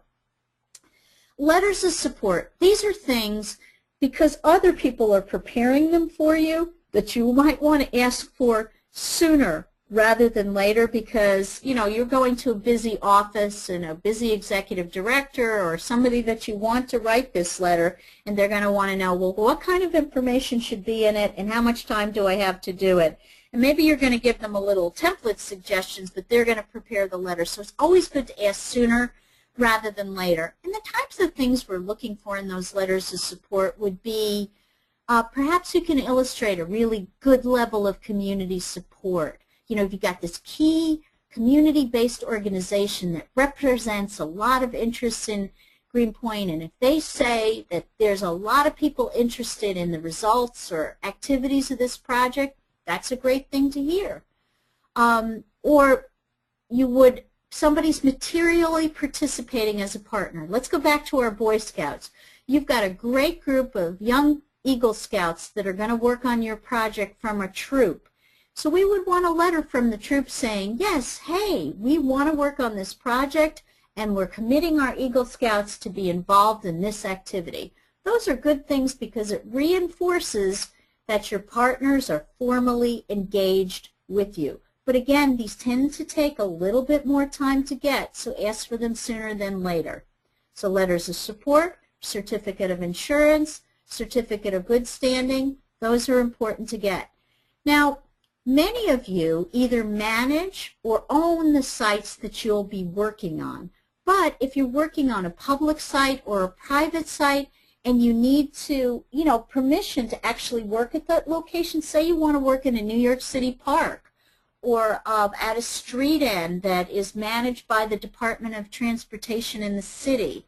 Letters of support. These are things, because other people are preparing them for you, that you might want to ask for sooner rather than later, because, you know, you're going to a busy office and a busy executive director or somebody that you want to write this letter, and they're going to want to know, well, what kind of information should be in it and how much time do I have to do it? And maybe you're going to give them a little template suggestions, but they're going to prepare the letter. So it's always good to ask sooner rather than later. And the types of things we're looking for in those letters of support would be perhaps you can illustrate a really good level of community support. You know, if you've got this key community-based organization that represents a lot of interest in Greenpoint, and if they say that there's a lot of people interested in the results or activities of this project, that's a great thing to hear. Or you would, somebody's materially participating as a partner. Let's go back to our Boy Scouts. You've got a great group of young Eagle Scouts that are going to work on your project from a troop. So we would want a letter from the troop saying, yes, hey, we want to work on this project and we're committing our Eagle Scouts to be involved in this activity. Those are good things because it reinforces that your partners are formally engaged with you. But again, these tend to take a little bit more time to get, so ask for them sooner than later. So letters of support, certificate of insurance, certificate of good standing, those are important to get. Now, many of you either manage or own the sites that you'll be working on. But if you're working on a public site or a private site and you need to, you know, permission to actually work at that location, say you want to work in a New York City park or at a street end that is managed by the Department of Transportation in the city,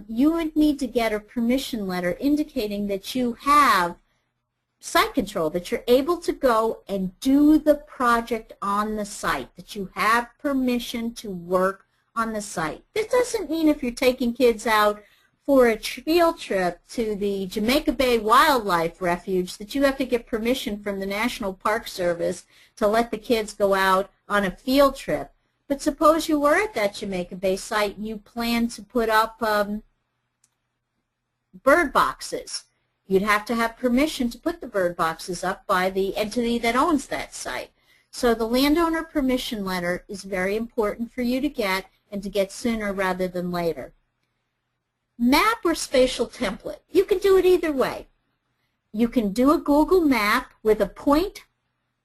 you would need to get a permission letter indicating that you have site control, that you're able to go and do the project on the site, that you have permission to work on the site. This doesn't mean if you're taking kids out for a field trip to the Jamaica Bay Wildlife Refuge that you have to get permission from the National Park Service to let the kids go out on a field trip. But suppose you were at that Jamaica Bay site and you plan to put up bird boxes. You'd have to have permission to put the bird boxes up by the entity that owns that site. So the landowner permission letter is very important for you to get, and to get sooner rather than later. Map or spatial template. You can do it either way. You can do a Google map with a point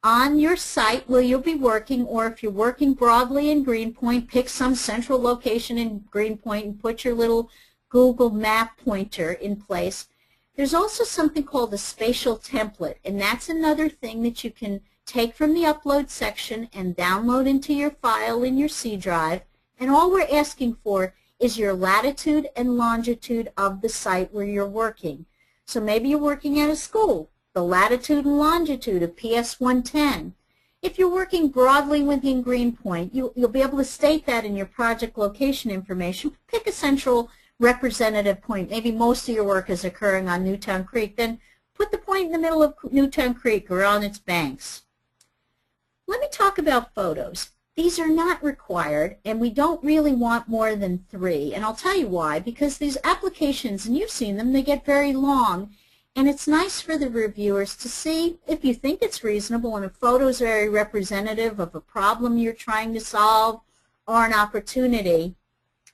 on your site where you'll be working, or if you're working broadly in Greenpoint, pick some central location in Greenpoint and put your little Google map pointer in place. There's also something called a spatial template, and that's another thing that you can take from the upload section and download into your file in your C drive, and all we're asking for is your latitude and longitude of the site where you're working. So maybe you're working at a school, the latitude and longitude of PS 110. If you're working broadly within Greenpoint, you'll be able to state that in your project location information. Pick a central representative point. Maybe most of your work is occurring on Newtown Creek. Then put the point in the middle of Newtown Creek or on its banks. Let me talk about photos. These are not required, and we don't really want more than 3. And I'll tell you why, because these applications, and you've seen them, they get very long. And it's nice for the reviewers to see if you think it's reasonable and a photo is very representative of a problem you're trying to solve or an opportunity.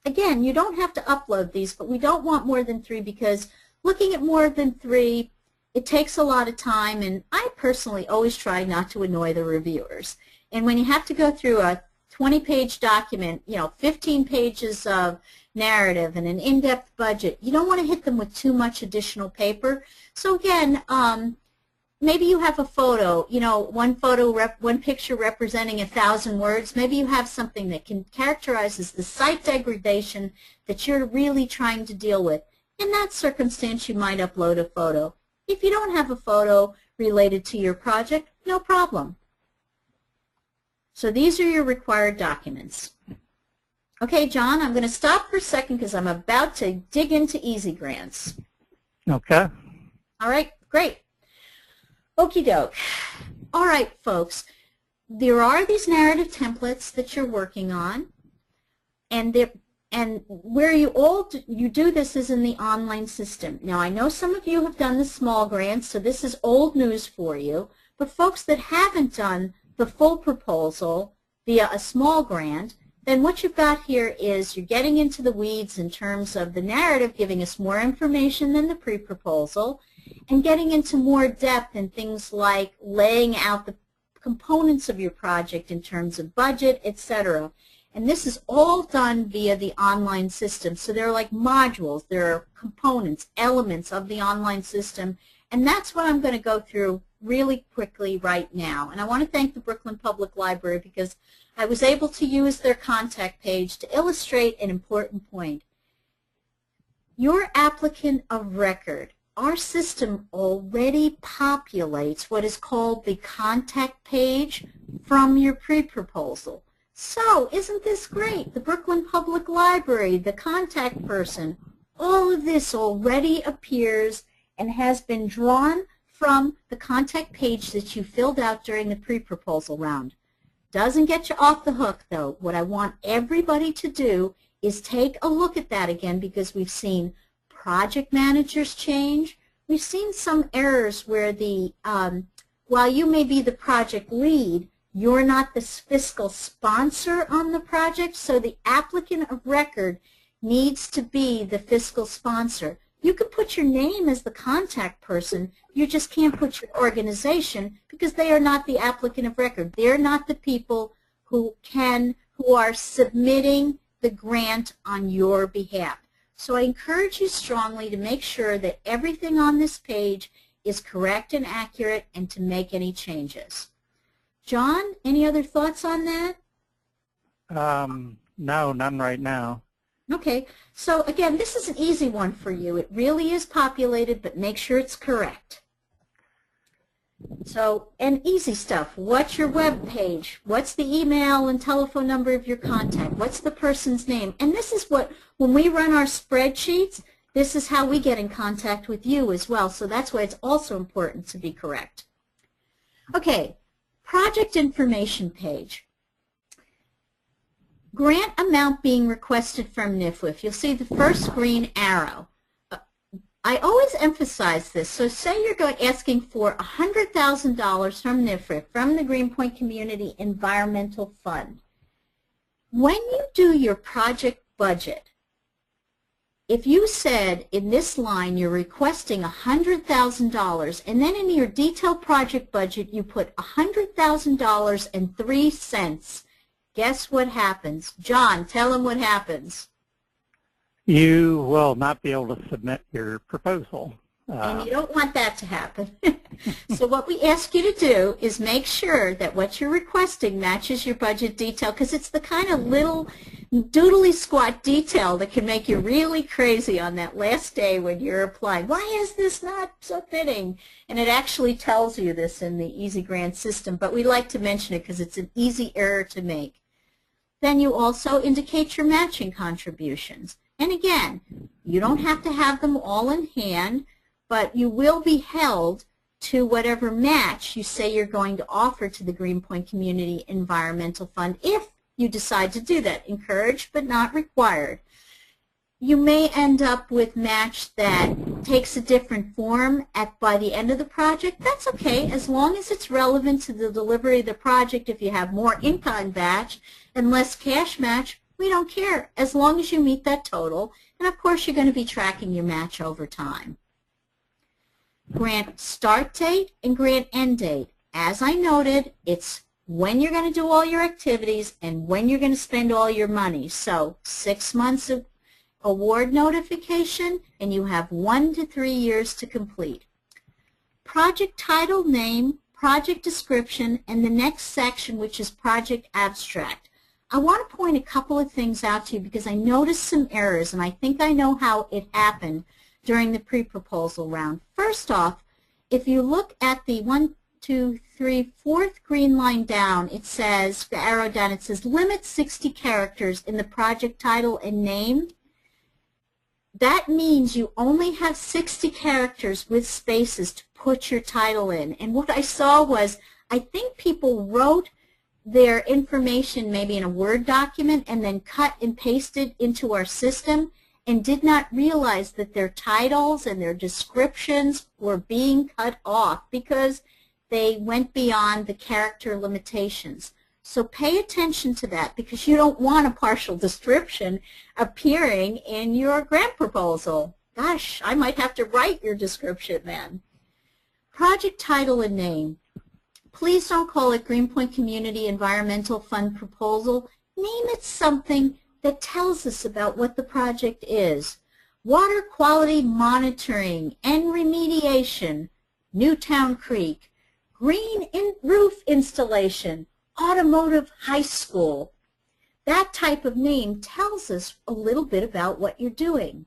Again, you don't have to upload these, but we don't want more than 3 because looking at more than 3, it takes a lot of time, and I personally always try not to annoy the reviewers. And when you have to go through a 20-page document, 15 pages of narrative and an in-depth budget, you don't want to hit them with too much additional paper. So again, maybe you have a photo, one picture representing 1,000 words. Maybe you have something that characterizes the site degradation that you're really trying to deal with. In that circumstance, you might upload a photo. If you don't have a photo related to your project, no problem. So these are your required documents. Okay, John, I'm going to stop for a second because I'm about to dig into Easy Grants. Okay. All right, great. Okie doke. All right, folks, there are these narrative templates that you're working on, and where you do this is in the online system. Now, I know some of you have done the small grants, so this is old news for you, but folks that haven't done the full proposal via a small grant, then what you've got here is you're getting into the weeds in terms of the narrative, giving us more information than the pre-proposal, and getting into more depth in things like laying out the components of your project in terms of budget, etc. And this is all done via the online system. So they're like modules, they're components, elements of the online system, and that's what I'm going to go through really quickly right now. And I want to thank the Brooklyn Public Library because I was able to use their contact page to illustrate an important point. Your applicant of record, our system already populates what is called the contact page from your pre-proposal. So isn't this great? The Brooklyn Public Library, the contact person, all of this already appears and has been drawn from the contact page that you filled out during the pre-proposal round. Doesn't get you off the hook, though. What I want everybody to do is take a look at that again, because we've seen project managers change. We've seen some errors where while you may be the project lead, you're not the fiscal sponsor on the project, so the applicant of record needs to be the fiscal sponsor. You can put your name as the contact person, you just can't put your organization because they are not the applicant of record. They're not the people who are submitting the grant on your behalf. So I encourage you strongly to make sure that everything on this page is correct and accurate and to make any changes. John, any other thoughts on that? No, none right now. Okay, so again, this is an easy one for you. It really is populated, but make sure it's correct. So, and easy stuff. What's your web page? What's the email and telephone number of your contact? What's the person's name? And this is what, when we run our spreadsheets, this is how we get in contact with you as well. So that's why it's also important to be correct. Okay, project information page. Grant amount being requested from NIFWIF. You'll see the first green arrow. I always emphasize this. So say you're asking for $100,000 from NIFWIF, from the Greenpoint Community Environmental Fund. When you do your project budget, if you said in this line you're requesting $100,000 and then in your detailed project budget you put $100,000 and 3 cents, guess what happens? John, tell them what happens. You will not be able to submit your proposal. And you don't want that to happen. So what we ask you to do is make sure that what you're requesting matches your budget detail, because it's the kind of little doodly squat detail that can make you really crazy on that last day when you're applying. Why is this not so fitting? And it actually tells you this in the Easy Grant system, but we like to mention it because it's an easy error to make. Then you also indicate your matching contributions. And again, you don't have to have them all in hand, but you will be held to whatever match you say you're going to offer to the Greenpoint Community Environmental Fund if you decide to do that. Encouraged but not required. You may end up with match that takes a different form by the end of the project. That's okay, as long as it's relevant to the delivery of the project. If you have more in-kind match and less cash match, we don't care, as long as you meet that total. And of course, you're going to be tracking your match over time. Grant start date and grant end date. As I noted, it's when you're going to do all your activities and when you're going to spend all your money. So 6 months of award notification, and you have 1 to 3 years to complete. Project title, name, project description, and the next section, which is project abstract. I want to point a couple of things out to you because I noticed some errors, and I think I know how it happened during the pre-proposal round. First off, if you look at the 1, 2, 3, 4th green line down, it says, the arrow down, it says limit 60 characters in the project title and name. That means you only have 60 characters with spaces to put your title in. And what I saw was, I think people wrote their information maybe in a Word document and then cut and pasted into our system and did not realize that their titles and their descriptions were being cut off because they went beyond the character limitations. So pay attention to that because you don't want a partial description appearing in your grant proposal. Gosh, I might have to write your description then. Project title and name. Please don't call it Greenpoint Community Environmental Fund Proposal. Name it something that tells us about what the project is. Water quality monitoring and remediation, Newtown Creek. Green roof installation, Automotive High School. That type of name tells us a little bit about what you're doing.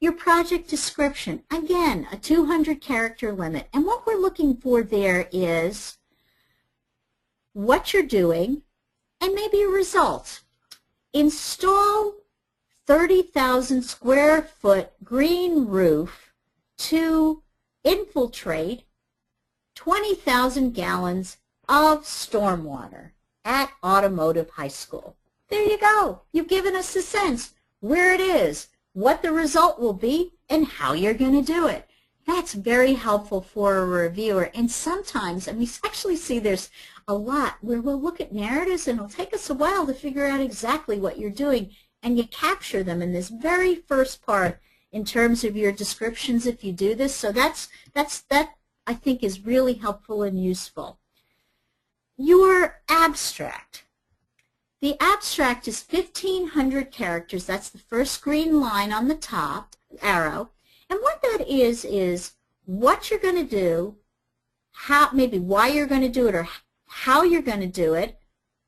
Your project description, again, a 200-character limit. And what we're looking for there is what you're doing and maybe a result. Install 30,000 square foot green roof to infiltrate 20,000 gallons of stormwater at Automotive High School. There you go. You've given us a sense where it is, what the result will be, and how you're going to do it. That's very helpful for a reviewer. And sometimes, and we actually see there's a lot where we'll look at narratives and it'll take us a while to figure out exactly what you're doing, and you capture them in this very first part in terms of your descriptions if you do this. So that I think is really helpful and useful. Your abstract. The abstract is 1,500 characters. That's the first green line on the top arrow. And what that is what you're going to do, how, maybe why you're going to do it or how you're going to do it,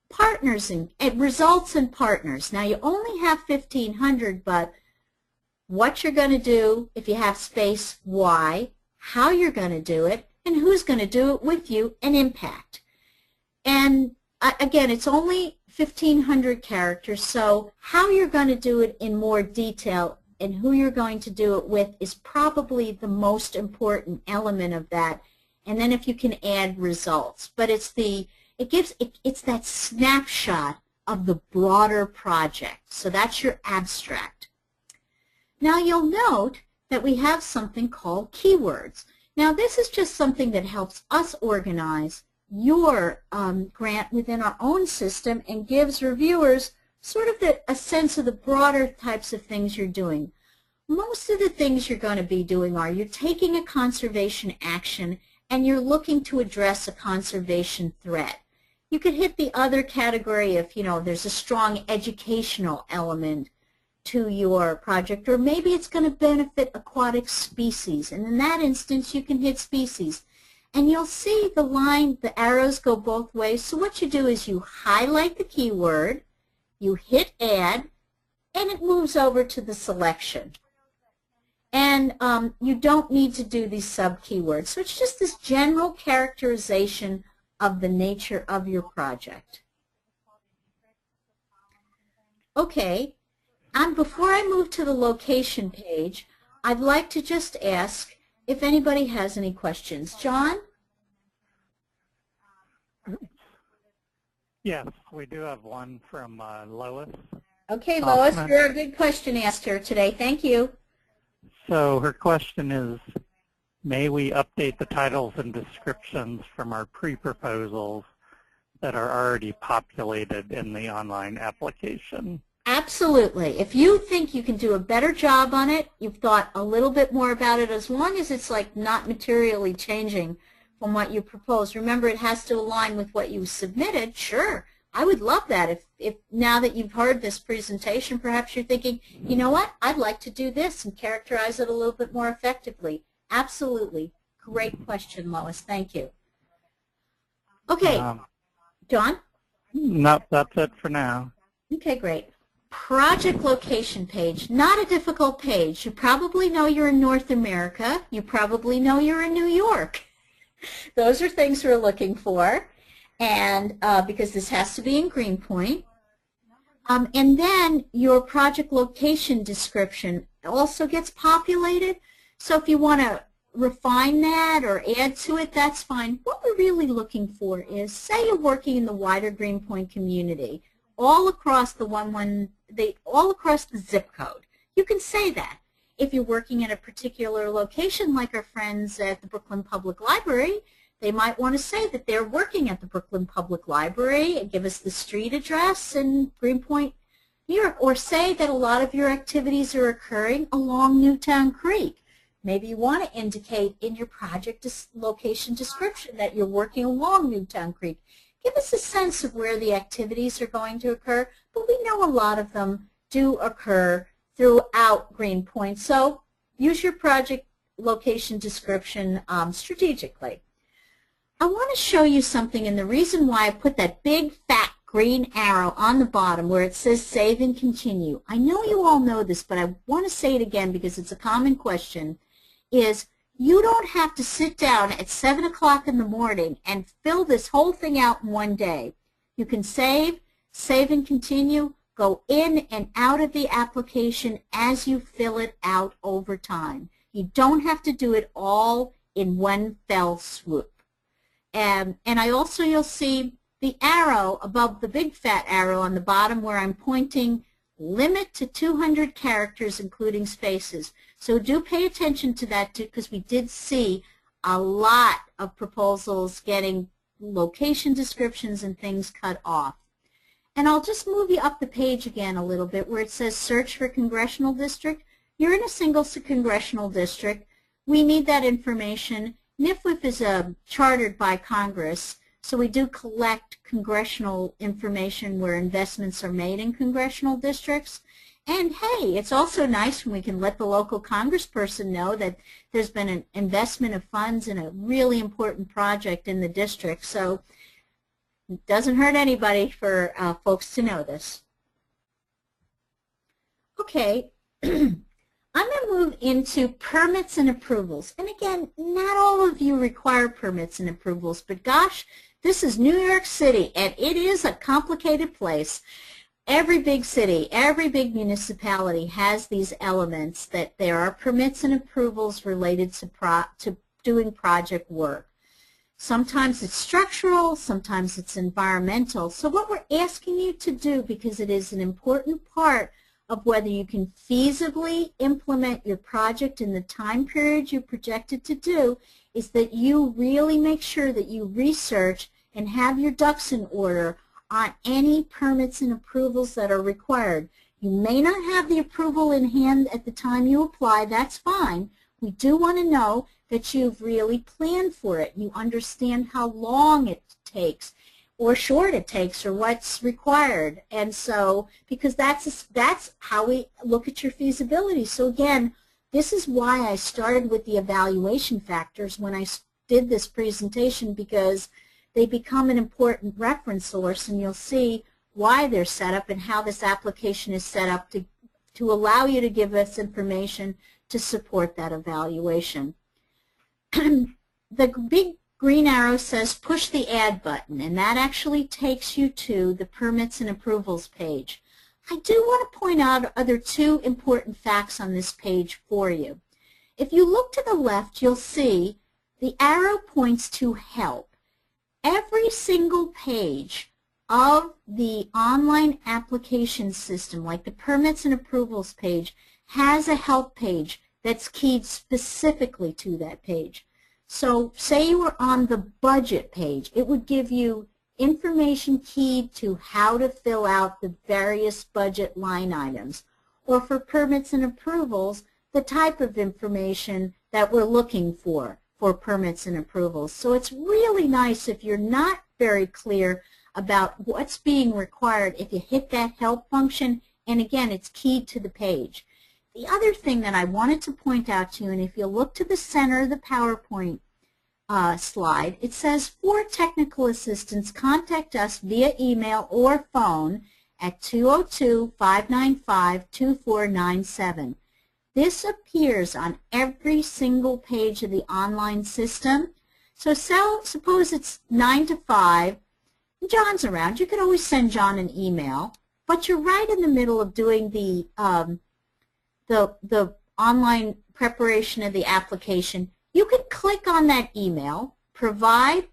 partners and results and partners. Now you only have 1,500, but what you're going to do, if you have space, why, how you're going to do it, and who's going to do it with you, and impact. And again, it's only 1,500 characters, so how you're going to do it in more detail and who you're going to do it with is probably the most important element of that. And then if you can add results. But it's that snapshot of the broader project. So that's your abstract. Now you'll note that we have something called keywords. Now this is just something that helps us organize your grant within our own system and gives reviewers sort of a sense of the broader types of things you're doing. Most of the things you're going to be doing are you're taking a conservation action and you're looking to address a conservation threat. You could hit the other category if, there's a strong educational element to your project, or maybe it's going to benefit aquatic species, and in that instance you can hit species. And you'll see the arrows go both ways. So what you do is you highlight the keyword, you hit add, and it moves over to the selection. And you don't need to do these sub-keywords. So it's just this general characterization of the nature of your project. Okay, and before I move to the location page, I'd like to just ask if anybody has any questions. John? Yes, we do have one from Lois. Okay, Lois, you're a good question asker today. Thank you. So her question is, may we update the titles and descriptions from our pre-proposals that are already populated in the online application? Absolutely. If you think you can do a better job on it, you've thought a little bit more about it, as long as it's like not materially changing from what you proposed. Remember, it has to align with what you submitted. Sure, I would love that. If now that you've heard this presentation, perhaps you're thinking, you know what, I'd like to do this and characterize it a little bit more effectively. Absolutely. Great question, Lois. Thank you. Okay, John? Nope, that's it for now. Okay, great. Project location page, not a difficult page. You probably know you're in North America. You probably know you're in New York. Those are things we're looking for, and because this has to be in Greenpoint. And then your project location description also gets populated. So if you want to refine that or add to it, that's fine. What we're really looking for is, say you're working in the wider Greenpoint community, all across the all across the zip code. You can say that. If you're working at a particular location, like our friends at the Brooklyn Public Library, they might want to say that they're working at the Brooklyn Public Library and give us the street address in Greenpoint, New York, or say that a lot of your activities are occurring along Newtown Creek. Maybe you want to indicate in your project location description that you're working along Newtown Creek. Give us a sense of where the activities are going to occur, but we know a lot of them do occur throughout Greenpoint. So use your project location description strategically. I want to show you something, and the reason why I put that big fat green arrow on the bottom where it says Save and Continue. I know you all know this, but I want to say it again because it's a common question, is you don't have to sit down at 7 o'clock in the morning and fill this whole thing out in one day. You can save and continue, go in and out of the application as you fill it out over time. You don't have to do it all in one fell swoop. And I also, you'll see the arrow above the big fat arrow on the bottom where I'm pointing, limit to 200 characters including spaces. So do pay attention to that too, because we did see a lot of proposals getting location descriptions and things cut off. And I'll just move you up the page again a little bit where it says search for congressional district. You're in a single congressional district. We need that information. NIFWIF is chartered by Congress, so we do collect congressional information where investments are made in congressional districts. And hey, it's also nice when we can let the local congressperson know that there's been an investment of funds in a really important project in the district. So it doesn't hurt anybody for folks to know this. Okay, I'm going to move into permits and approvals. And again, not all of you require permits and approvals, but gosh, this is New York City, and it is a complicated place. Every big city, every big municipality has these elements that there are permits and approvals related to doing project work. Sometimes it's structural, sometimes it's environmental. So what we're asking you to do, because it is an important part of whether you can feasibly implement your project in the time period you projected to do, is that you really make sure that you research and have your ducks in order on any permits and approvals that are required. You may not have the approval in hand at the time you apply. That's fine. We do want to know that you've really planned for it. You understand how long it takes or short it takes or what's required. And so, because that's how we look at your feasibility. So again, this is why I started with the evaluation factors when I did this presentation, because they become an important reference source, and you'll see why they're set up and how this application is set up to allow you to give us information to support that evaluation. The big green arrow says push the add button, and that actually takes you to the permits and approvals page. I do want to point out other two important facts on this page for you. If you look to the left, you'll see the arrow points to help. Every single page of the online application system, like the permits and approvals page, has a help page that's keyed specifically to that page. So say you were on the budget page, it would give you information keyed to how to fill out the various budget line items. Or for permits and approvals, the type of information that we're looking for permits and approvals. So it's really nice if you're not very clear about what's being required if you hit that help function, and again, it's keyed to the page. The other thing that I wanted to point out to you, and if you look to the center of the PowerPoint slide, it says, for technical assistance, contact us via email or phone at 202-595-2497. This appears on every single page of the online system. So suppose it's 9 to 5, and John's around. You could always send John an email, but you're right in the middle of doing the online preparation of the application. You could click on that email, provide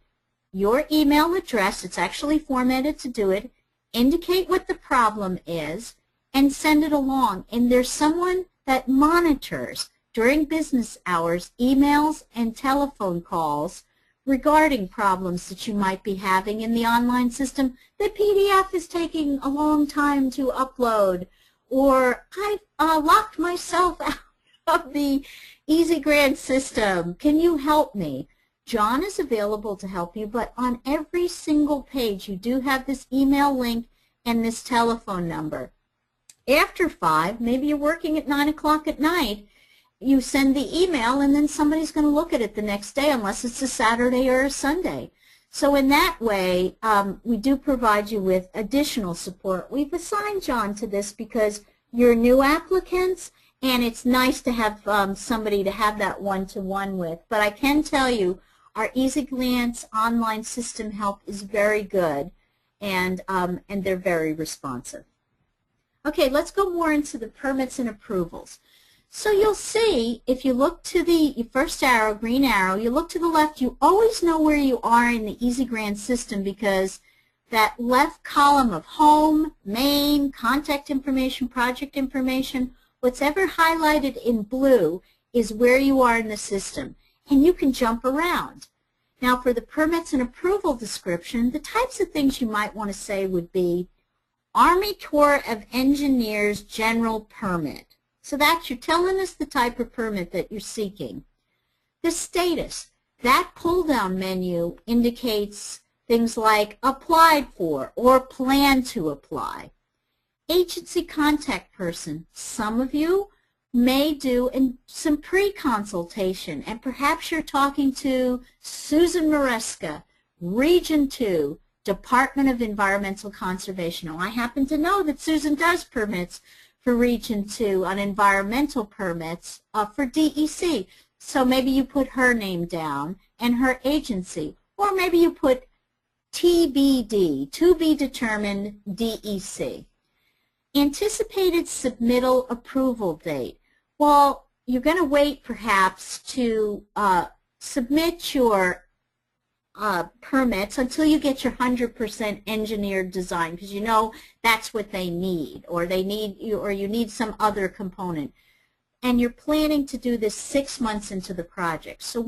your email address, it's actually formatted to do it, indicate what the problem is, and send it along. And there's someone that monitors during business hours emails and telephone calls regarding problems that you might be having in the online system. The PDF is taking a long time to upload, or I've locked myself out of the Easy Grant system. Can you help me? John is available to help you, but on every single page you do have this email link and this telephone number. After 5, maybe you're working at 9 o'clock at night, you send the email and then somebody's going to look at it the next day unless it's a Saturday or a Sunday. So in that way, we do provide you with additional support. We've assigned John to this because you're new applicants, and it's nice to have somebody to have that one-to-one with. But I can tell you, our Easy Grants online system help is very good, and they're very responsive. Okay, let's go more into the permits and approvals. So you'll see, if you look to the first arrow, green arrow, you look to the left, you always know where you are in the Easy Grant system because that left column of home, main, contact information, project information, what's ever highlighted in blue is where you are in the system, and you can jump around. Now for the permits and approval description, the types of things you might want to say would be Army Corps of Engineers General Permit. So that's, you're telling us the type of permit that you're seeking. The status, that pull-down menu indicates things like applied for or plan to apply. Agency contact person, some of you may do some pre-consultation, and perhaps you're talking to Susan Maresca, Region 2, Department of Environmental Conservation. Now, I happen to know that Susan does permits for Region 2 on environmental permits for DEC. So maybe you put her name down and her agency, or maybe you put TBD, to be determined, DEC. Anticipated submittal approval date. Well, you're going to wait perhaps to submit your permits until you get your 100% engineered design, because you know that's what they need, or they need you, or you need some other component. And you're planning to do this 6 months into the project. So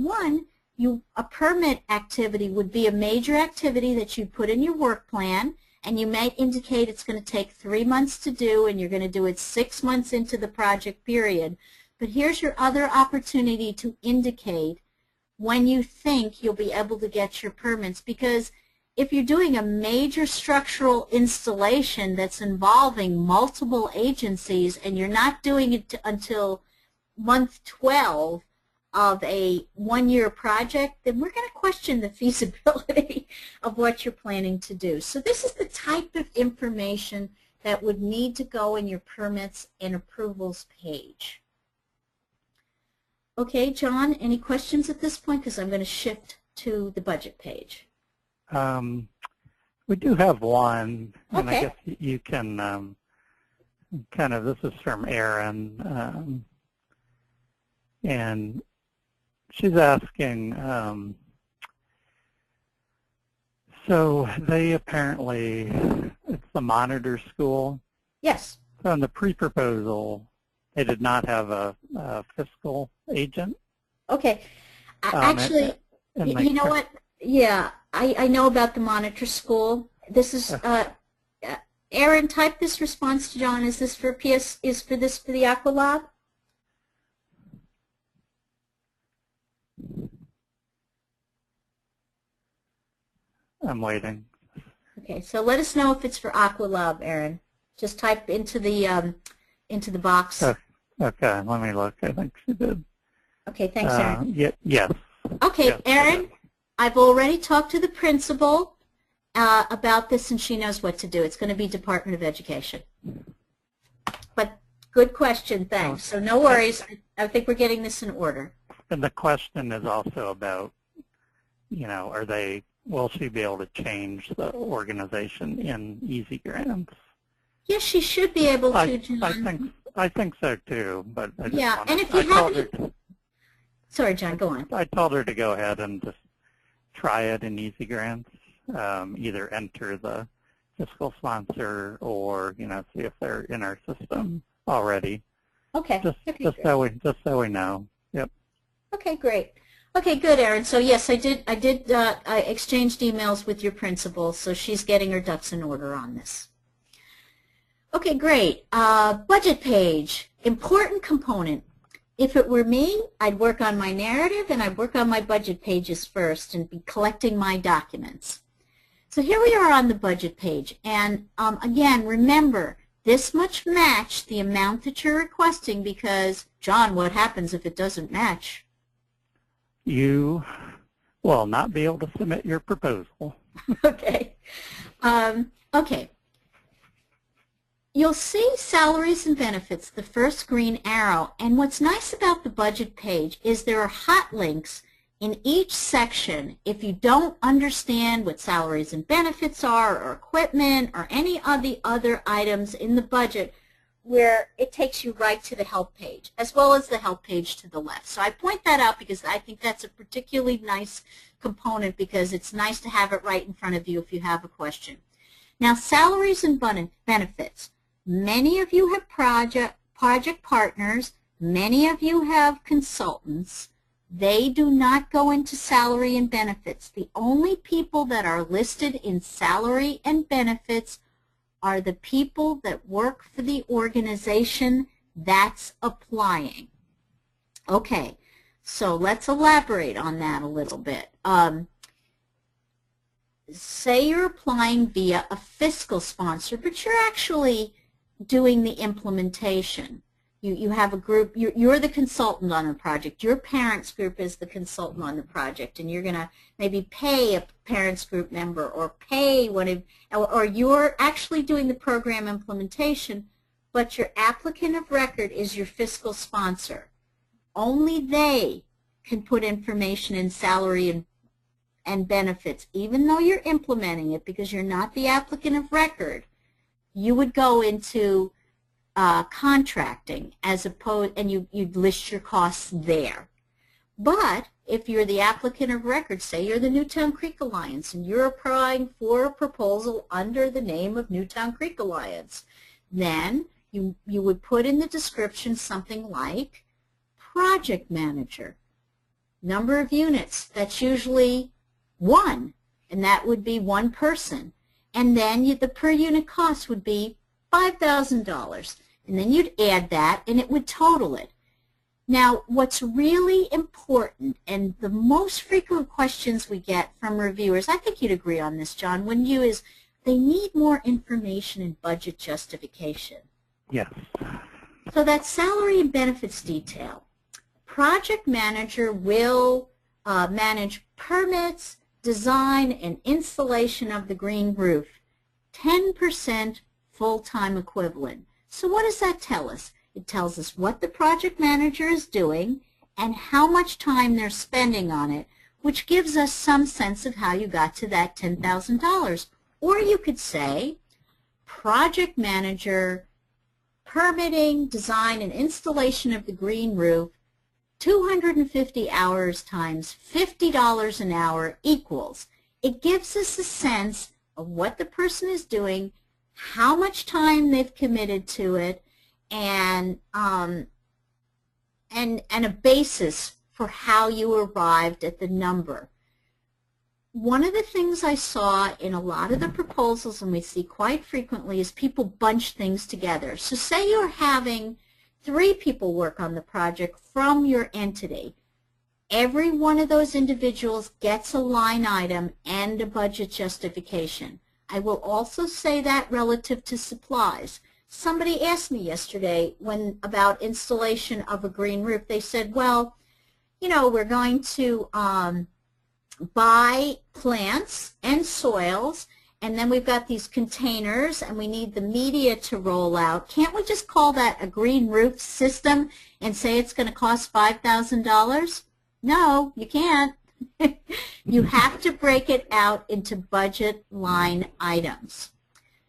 a permit activity would be a major activity that you put in your work plan, and you may indicate it's going to take 3 months to do, and you're going to do it 6 months into the project period. But here's your other opportunity to indicate when you think you'll be able to get your permits, because if you're doing a major structural installation that's involving multiple agencies and you're not doing it until month 12 of a one-year project, then we're going to question the feasibility of what you're planning to do. So this is the type of information that would need to go in your permits and approvals page. Okay, John, any questions at this point? Because I'm going to shift to the budget page. We do have one, and okay. I guess you can kind of, this is from Aaron. And she's asking, so they apparently, it's the monitor school. Yes. So in the pre-proposal, they did not have a fiscal agent. Okay. Actually, you know what? Yeah, I know about the monitor school. This is, Aaron, type this response to John. Is this for PS, is for this for the Aqualab? I'm waiting. Okay, so let us know if it's for Aqualab, Aaron. Just type into the box. Okay, let me look. I think she did. Okay, thanks, Aaron. Yes. Okay, Yes, Aaron, I've already talked to the principal about this, and she knows what to do. It's going to be Department of Education. But good question, thanks. So no worries. I think we're getting this in order. And the question is also about, will she be able to change the organization in Easy Grants? Yes, she should be able to, John. I think so too, but and if you haven't, sorry, John, go on. I told her to go ahead and just try it in Easy Grants, either enter the fiscal sponsor or see if they're in our system already. Okay. Just so we know. Yep. Okay, great. Okay, good, Aaron. So yes, I exchanged emails with your principal, so she's getting her ducks in order on this. Okay, great. Budget page, important component. If it were me, I'd work on my narrative and I'd work on my budget pages first and be collecting my documents. So here we are on the budget page, and again, remember, this much match the amount that you're requesting because, John, what happens if it doesn't match? You will not be able to submit your proposal. Okay. Okay. You'll see salaries and benefits, the first green arrow, and what's nice about the budget page is there are hot links in each section. If you don't understand what salaries and benefits are or equipment or any of the other items in the budget, where it takes you right to the help page, as well as the help page to the left. So I point that out because I think that's a particularly nice component because it's nice to have it right in front of you if you have a question. Now, salaries and benefits. Many of you have project partners. Many of you have consultants. They do not go into salary and benefits. The only people that are listed in salary and benefits are the people that work for the organization that's applying. Okay, so let's elaborate on that a little bit. Say you're applying via a fiscal sponsor, but you're actually doing the implementation. You have a group, you're the consultant on the project. Your parents group is the consultant on the project, and you're going to maybe pay a parents group member or pay one of, or you're actually doing the program implementation, but your applicant of record is your fiscal sponsor. Only they can put information in salary and benefits, even though you're implementing it, because you're not the applicant of record. You would go into contracting as opposed, and you'd list your costs there. But if you're the applicant of record, say you're the Newtown Creek Alliance and you're applying for a proposal under the name of Newtown Creek Alliance, then you would put in the description something like project manager. Number of units, that's usually one, and that would be one person. And then the per unit cost would be $5,000. And then you'd add that, and it would total it. Now, what's really important, and the most frequent questions we get from reviewers, I think you'd agree on this, John, wouldn't you, is they need more information in budget justification. Yes. So that salary and benefits detail. Project manager will manage permits, design, and installation of the green roof. 10% full-time equivalent. So what does that tell us? It tells us what the project manager is doing and how much time they're spending on it, which gives us some sense of how you got to that $10,000. Or you could say, project manager, permitting, design, and installation of the green roof, 250 hours times $50 an hour equals. It gives us a sense of what the person is doing, how much time they've committed to it, and a basis for how you arrived at the number. One of the things I saw in a lot of the proposals, and we see quite frequently, is people bunch things together. So say you're having 3 people work on the project from your entity. Every one of those individuals gets a line item and a budget justification. I will also say that relative to supplies. Somebody asked me yesterday about installation of a green roof. They said, well, you know, we're going to buy plants and soils, and then we've got these containers, and we need the media to roll out. Can't we just call that a green roof system and say it's going to cost $5,000? No, you can't. You have to break it out into budget line items.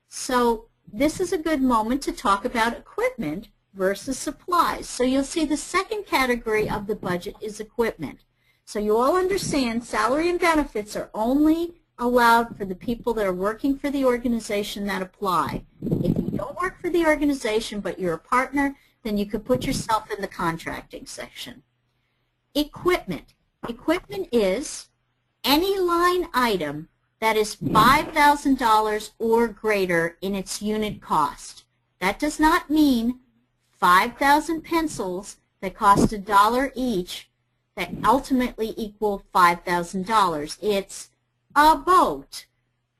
So this is a good moment to talk about equipment versus supplies. So you'll see the second category of the budget is equipment. So you all understand salary and benefits are only allowed for the people that are working for the organization that apply. If you don't work for the organization but you're a partner, then you could put yourself in the contracting section. Equipment. Equipment is any line item that is $5,000 or greater in its unit cost. That does not mean 5,000 pencils that cost $1 each that ultimately equal $5,000. It's a boat,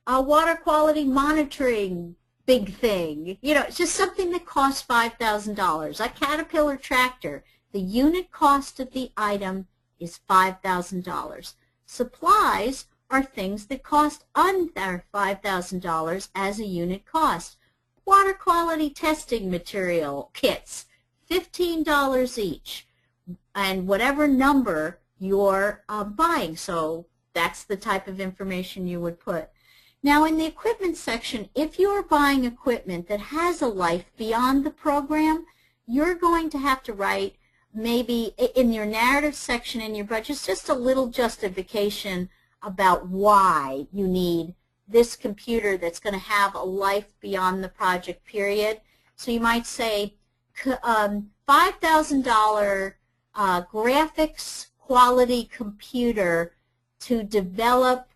a water quality monitoring big thing. You know, it's just something that costs $5,000. A Caterpillar tractor, the unit cost of the item is $5,000. Supplies are things that cost under $5,000 as a unit cost. Water quality testing material kits, $15 each, and whatever number you're buying. So that's the type of information you would put. Now in the equipment section, if you're buying equipment that has a life beyond the program, you're going to have to write maybe in your narrative section in your budget just a little justification about why you need this computer that's going to have a life beyond the project period. So you might say $5,000 graphics quality computer to develop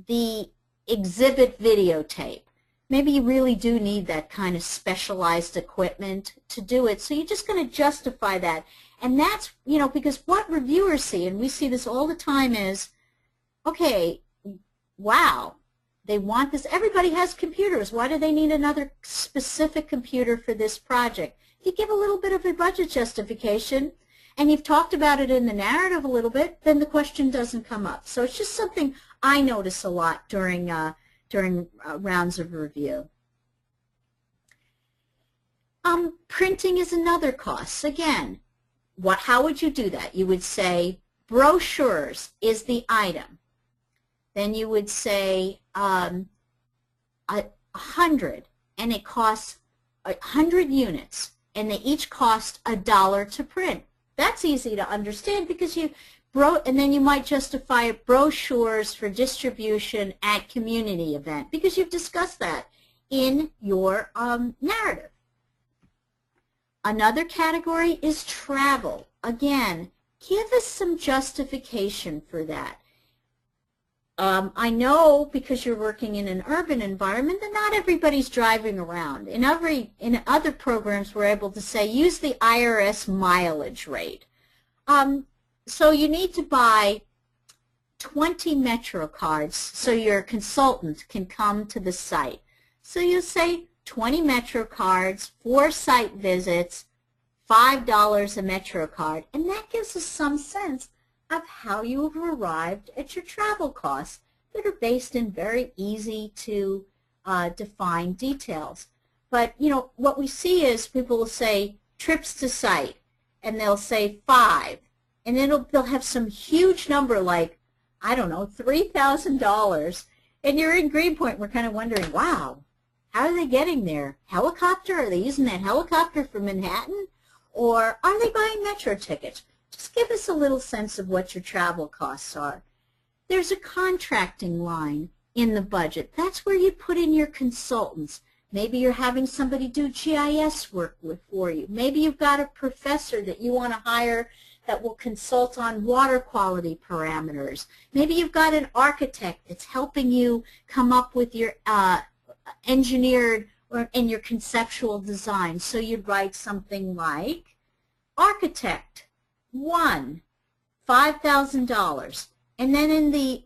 the exhibit videotape. Maybe you really do need that kind of specialized equipment to do it. So you're just going to justify that. And that's, you know, because what reviewers see, and we see this all the time, is, okay, wow, they want this. Everybody has computers. Why do they need another specific computer for this project? If you give a little bit of a budget justification and you've talked about it in the narrative a little bit, then the question doesn't come up. So it's just something I notice a lot during rounds of review. Printing is another cost. Again, how would you do that? You would say brochures is the item. Then you would say 100, and it costs 100 units, and they each cost $1 to print. That's easy to understand because and then you might justify brochures for distribution at community event because you've discussed that in your narrative. Another category is travel. Again, give us some justification for that. I know because you're working in an urban environment that not everybody's driving around. In other programs, we're able to say use the IRS mileage rate. So you need to buy 20 Metro cards so your consultant can come to the site. So you say 20 Metro cards, 4 site visits, $5 a Metro card, and that gives us some sense of how you have arrived at your travel costs that are based in very easy to define details. But you know what we see is people will say trips to site, and they'll say 5. And then they'll have some huge number like, I don't know, $3,000. And you're in Greenpoint, we're kind of wondering, wow, how are they getting there? Helicopter? Are they using that helicopter from Manhattan? Or are they buying metro tickets? Just give us a little sense of what your travel costs are. There's a contracting line in the budget. That's where you put in your consultants. Maybe you're having somebody do GIS work for you. Maybe you've got a professor that you want to hire that will consult on water quality parameters. Maybe you've got an architect that's helping you come up with your engineered and your conceptual design. So you'd write something like, architect, 1, $5,000. And then in the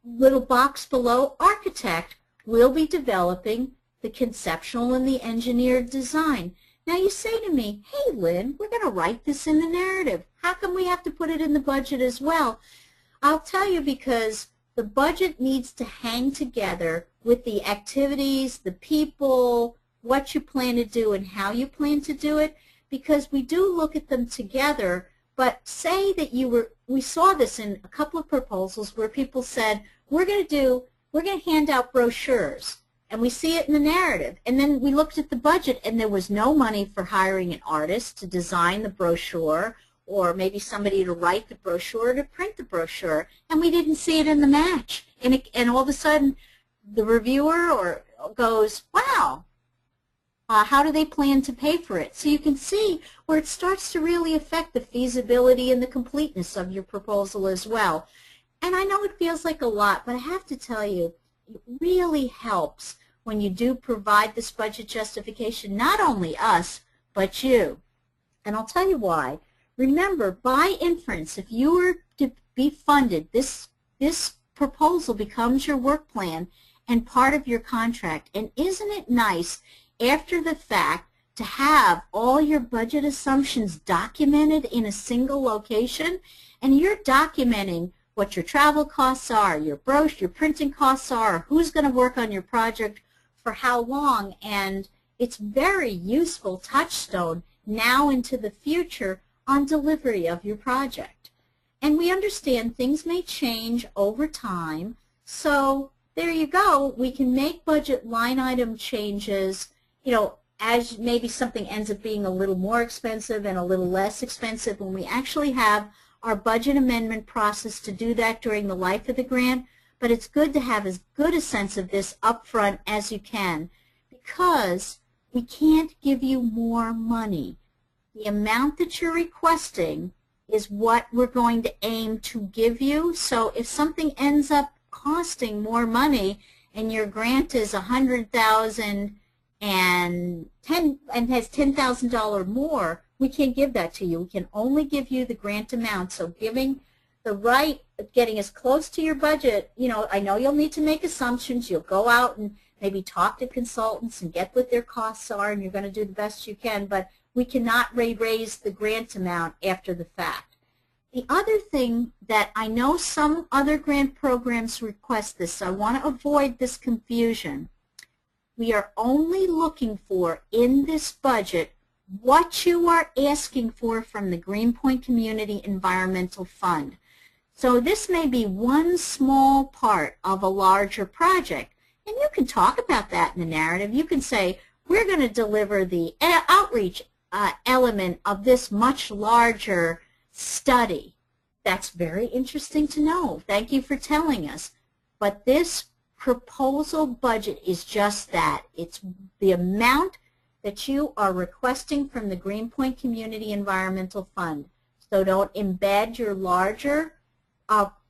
little box below, architect will be developing the conceptual and the engineered design. Now you say to me, hey Lynn, we're going to write this in the narrative. How come we have to put it in the budget as well? I'll tell you, because the budget needs to hang together with the activities, the people, what you plan to do and how you plan to do it, because we do look at them together. But say that we saw this in a couple of proposals where people said, we're going to hand out brochures. And we see it in the narrative. And then we looked at the budget and there was no money for hiring an artist to design the brochure, or maybe somebody to write the brochure or to print the brochure. And we didn't see it in the match. And all of a sudden the reviewer goes, wow, how do they plan to pay for it? So you can see where it starts to really affect the feasibility and the completeness of your proposal as well. And I know it feels like a lot, but I have to tell you, it really helps when you do provide this budget justification, not only us, but you. And I'll tell you why. Remember, by inference, if you were to be funded, this proposal becomes your work plan and part of your contract. And isn't it nice after the fact to have all your budget assumptions documented in a single location? And you're documenting what your travel costs are, your brochure, your printing costs are, who's going to work on your project for how long, and it's very useful touchstone now into the future on delivery of your project. And we understand things may change over time, so there you go. We can make budget line item changes, as maybe something ends up being a little more expensive and a little less expensive when we actually have our budget amendment process to do that during the life of the grant. But it's good to have as good a sense of this up front as you can, because we can't give you more money. The amount that you're requesting is what we're going to aim to give you. So if something ends up costing more money and your grant is $100,000 and has $10,000 more, we can't give that to you. We can only give you the grant amount. So giving the right, getting as close to your budget, I know you'll need to make assumptions. You'll go out and maybe talk to consultants and get what their costs are, and you're going to do the best you can, but we cannot raise the grant amount after the fact. The other thing that I know some other grant programs request this, so I want to avoid this confusion. We are only looking for in this budget what you are asking for from the Greenpoint Community Environmental Fund. So this may be one small part of a larger project, and you can talk about that in the narrative. You can say, we're going to deliver the outreach element of this much larger study. That's very interesting to know. Thank you for telling us. But this proposal budget is just that. It's the amount that you are requesting from the Greenpoint Community Environmental Fund. So don't embed your larger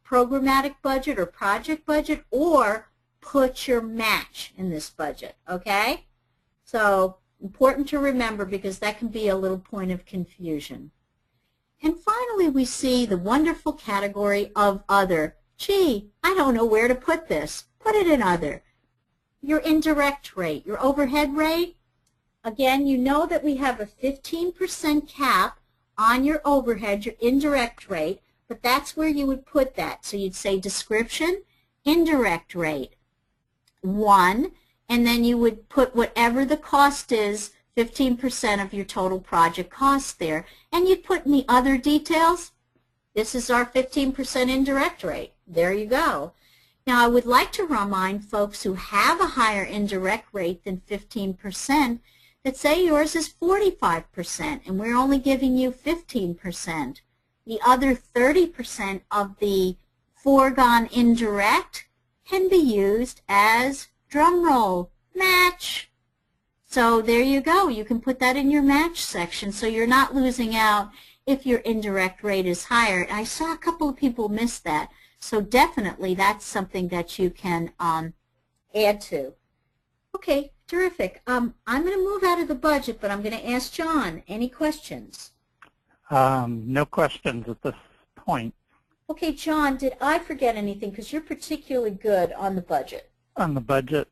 programmatic budget or project budget, or put your match in this budget, okay? So important to remember, because that can be a little point of confusion. And finally, we see the wonderful category of other. Gee, I don't know where to put this. Put it in other. Your indirect rate, your overhead rate. Again, you know that we have a 15% cap on your overhead, your indirect rate, but that's where you would put that. So you'd say description, indirect rate, 1, and then you would put whatever the cost is, 15% of your total project cost there. And you'd put in the other details, this is our 15% indirect rate. There you go. Now, I would like to remind folks who have a higher indirect rate than 15% that say yours is 45% and we're only giving you 15%. The other 30% of the foregone indirect can be used as, drum roll, match. So there you go. You can put that in your match section so you're not losing out if your indirect rate is higher. I saw a couple of people miss that. So definitely that's something that you can add to. Okay, terrific. I'm going to move out of the budget, but I'm going to ask John, any questions? No questions at this point. Okay, John, did I forget anything? Because you're particularly good on the budget. On the budget?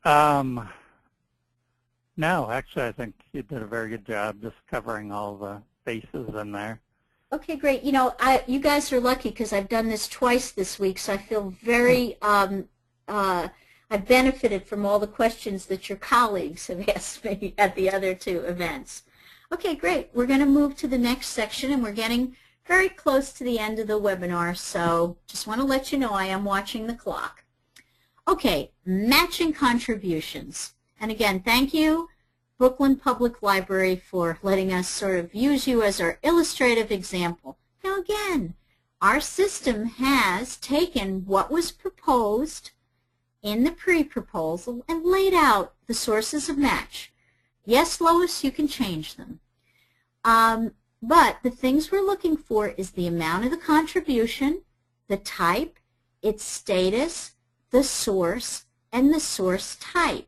No, actually I think you did a very good job just covering all the bases in there. Okay, great. You know, you guys are lucky because I've done this twice this week, so I feel very, I've benefited from all the questions that your colleagues have asked me at the other two events. Okay, great. We're going to move to the next section, and we're getting very close to the end of the webinar, so just want to let you know I am watching the clock. Okay, matching contributions. And again, thank you, Brooklyn Public Library, for letting us sort of use you as our illustrative example. Now again, our system has taken what was proposed in the pre-proposal and laid out the sources of match. Yes, Lois, you can change them. But the things we're looking for is the amount of the contribution, the type, its status, the source, and the source type.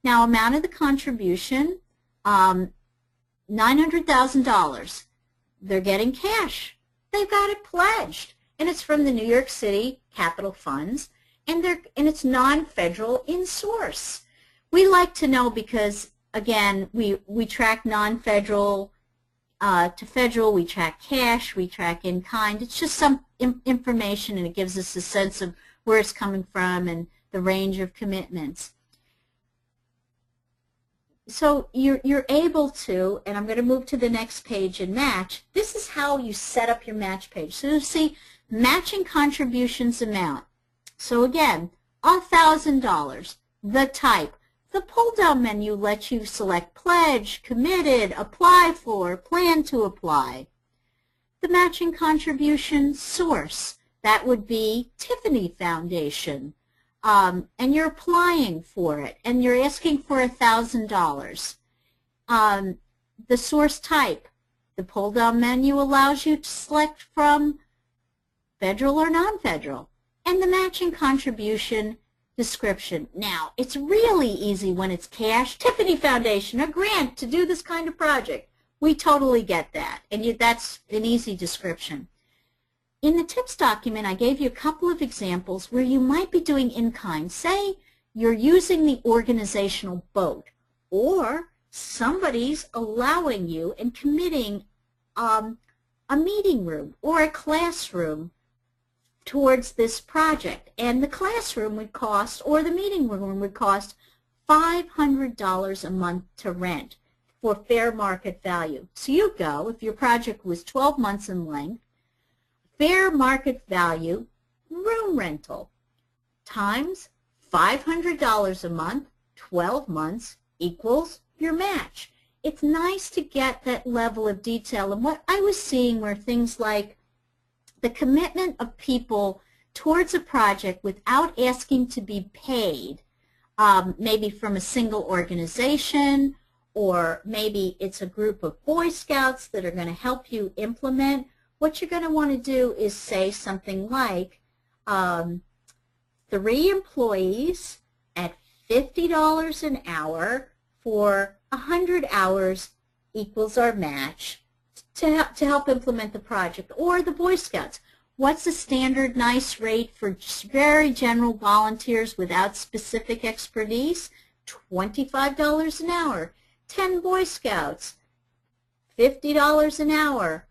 Now, amount of the contribution, $900,000. They're getting cash. They've got it pledged, and it's from the New York City Capital Funds, and it's non-federal in source. We like to know because, again, we track non-federal to federal, we track cash, we track in kind. It's just some information, and it gives us a sense of where it's coming from and the range of commitments. So you're able to, and I'm going to move to the next page and match. This is how you set up your match page. So you see matching contributions amount. So again, $1,000, the type. The pull-down menu lets you select pledge, committed, apply for, plan to apply. The matching contribution source, that would be Tiffany Foundation. And you're applying for it, and you're asking for $1,000. The source type, the pull-down menu allows you to select from federal or non-federal. And the matching contribution description. Now, it's really easy when it's cash. Tiffany Foundation, a grant to do this kind of project. We totally get that, and that's an easy description. In the tips document, I gave you a couple of examples where you might be doing in-kind. Say you're using the organizational boat, or somebody's allowing you and committing a meeting room or a classroom towards this project. And the classroom would cost, or the meeting room would cost, $500 a month to rent for fair market value. So you go, if your project was 12 months in length, fair market value room rental times $500 a month, 12 months equals your match. It's nice to get that level of detail. And what I was seeing were things like the commitment of people towards a project without asking to be paid, maybe from a single organization, or maybe it's a group of Boy Scouts that are going to help you implement. What you're going to want to do is say something like 3 employees at $50 an hour for 100 hours equals our match to help implement the project. Or the Boy Scouts. What's a standard nice rate for very general volunteers without specific expertise? $25 an hour. 10 Boy Scouts, $50 an hour,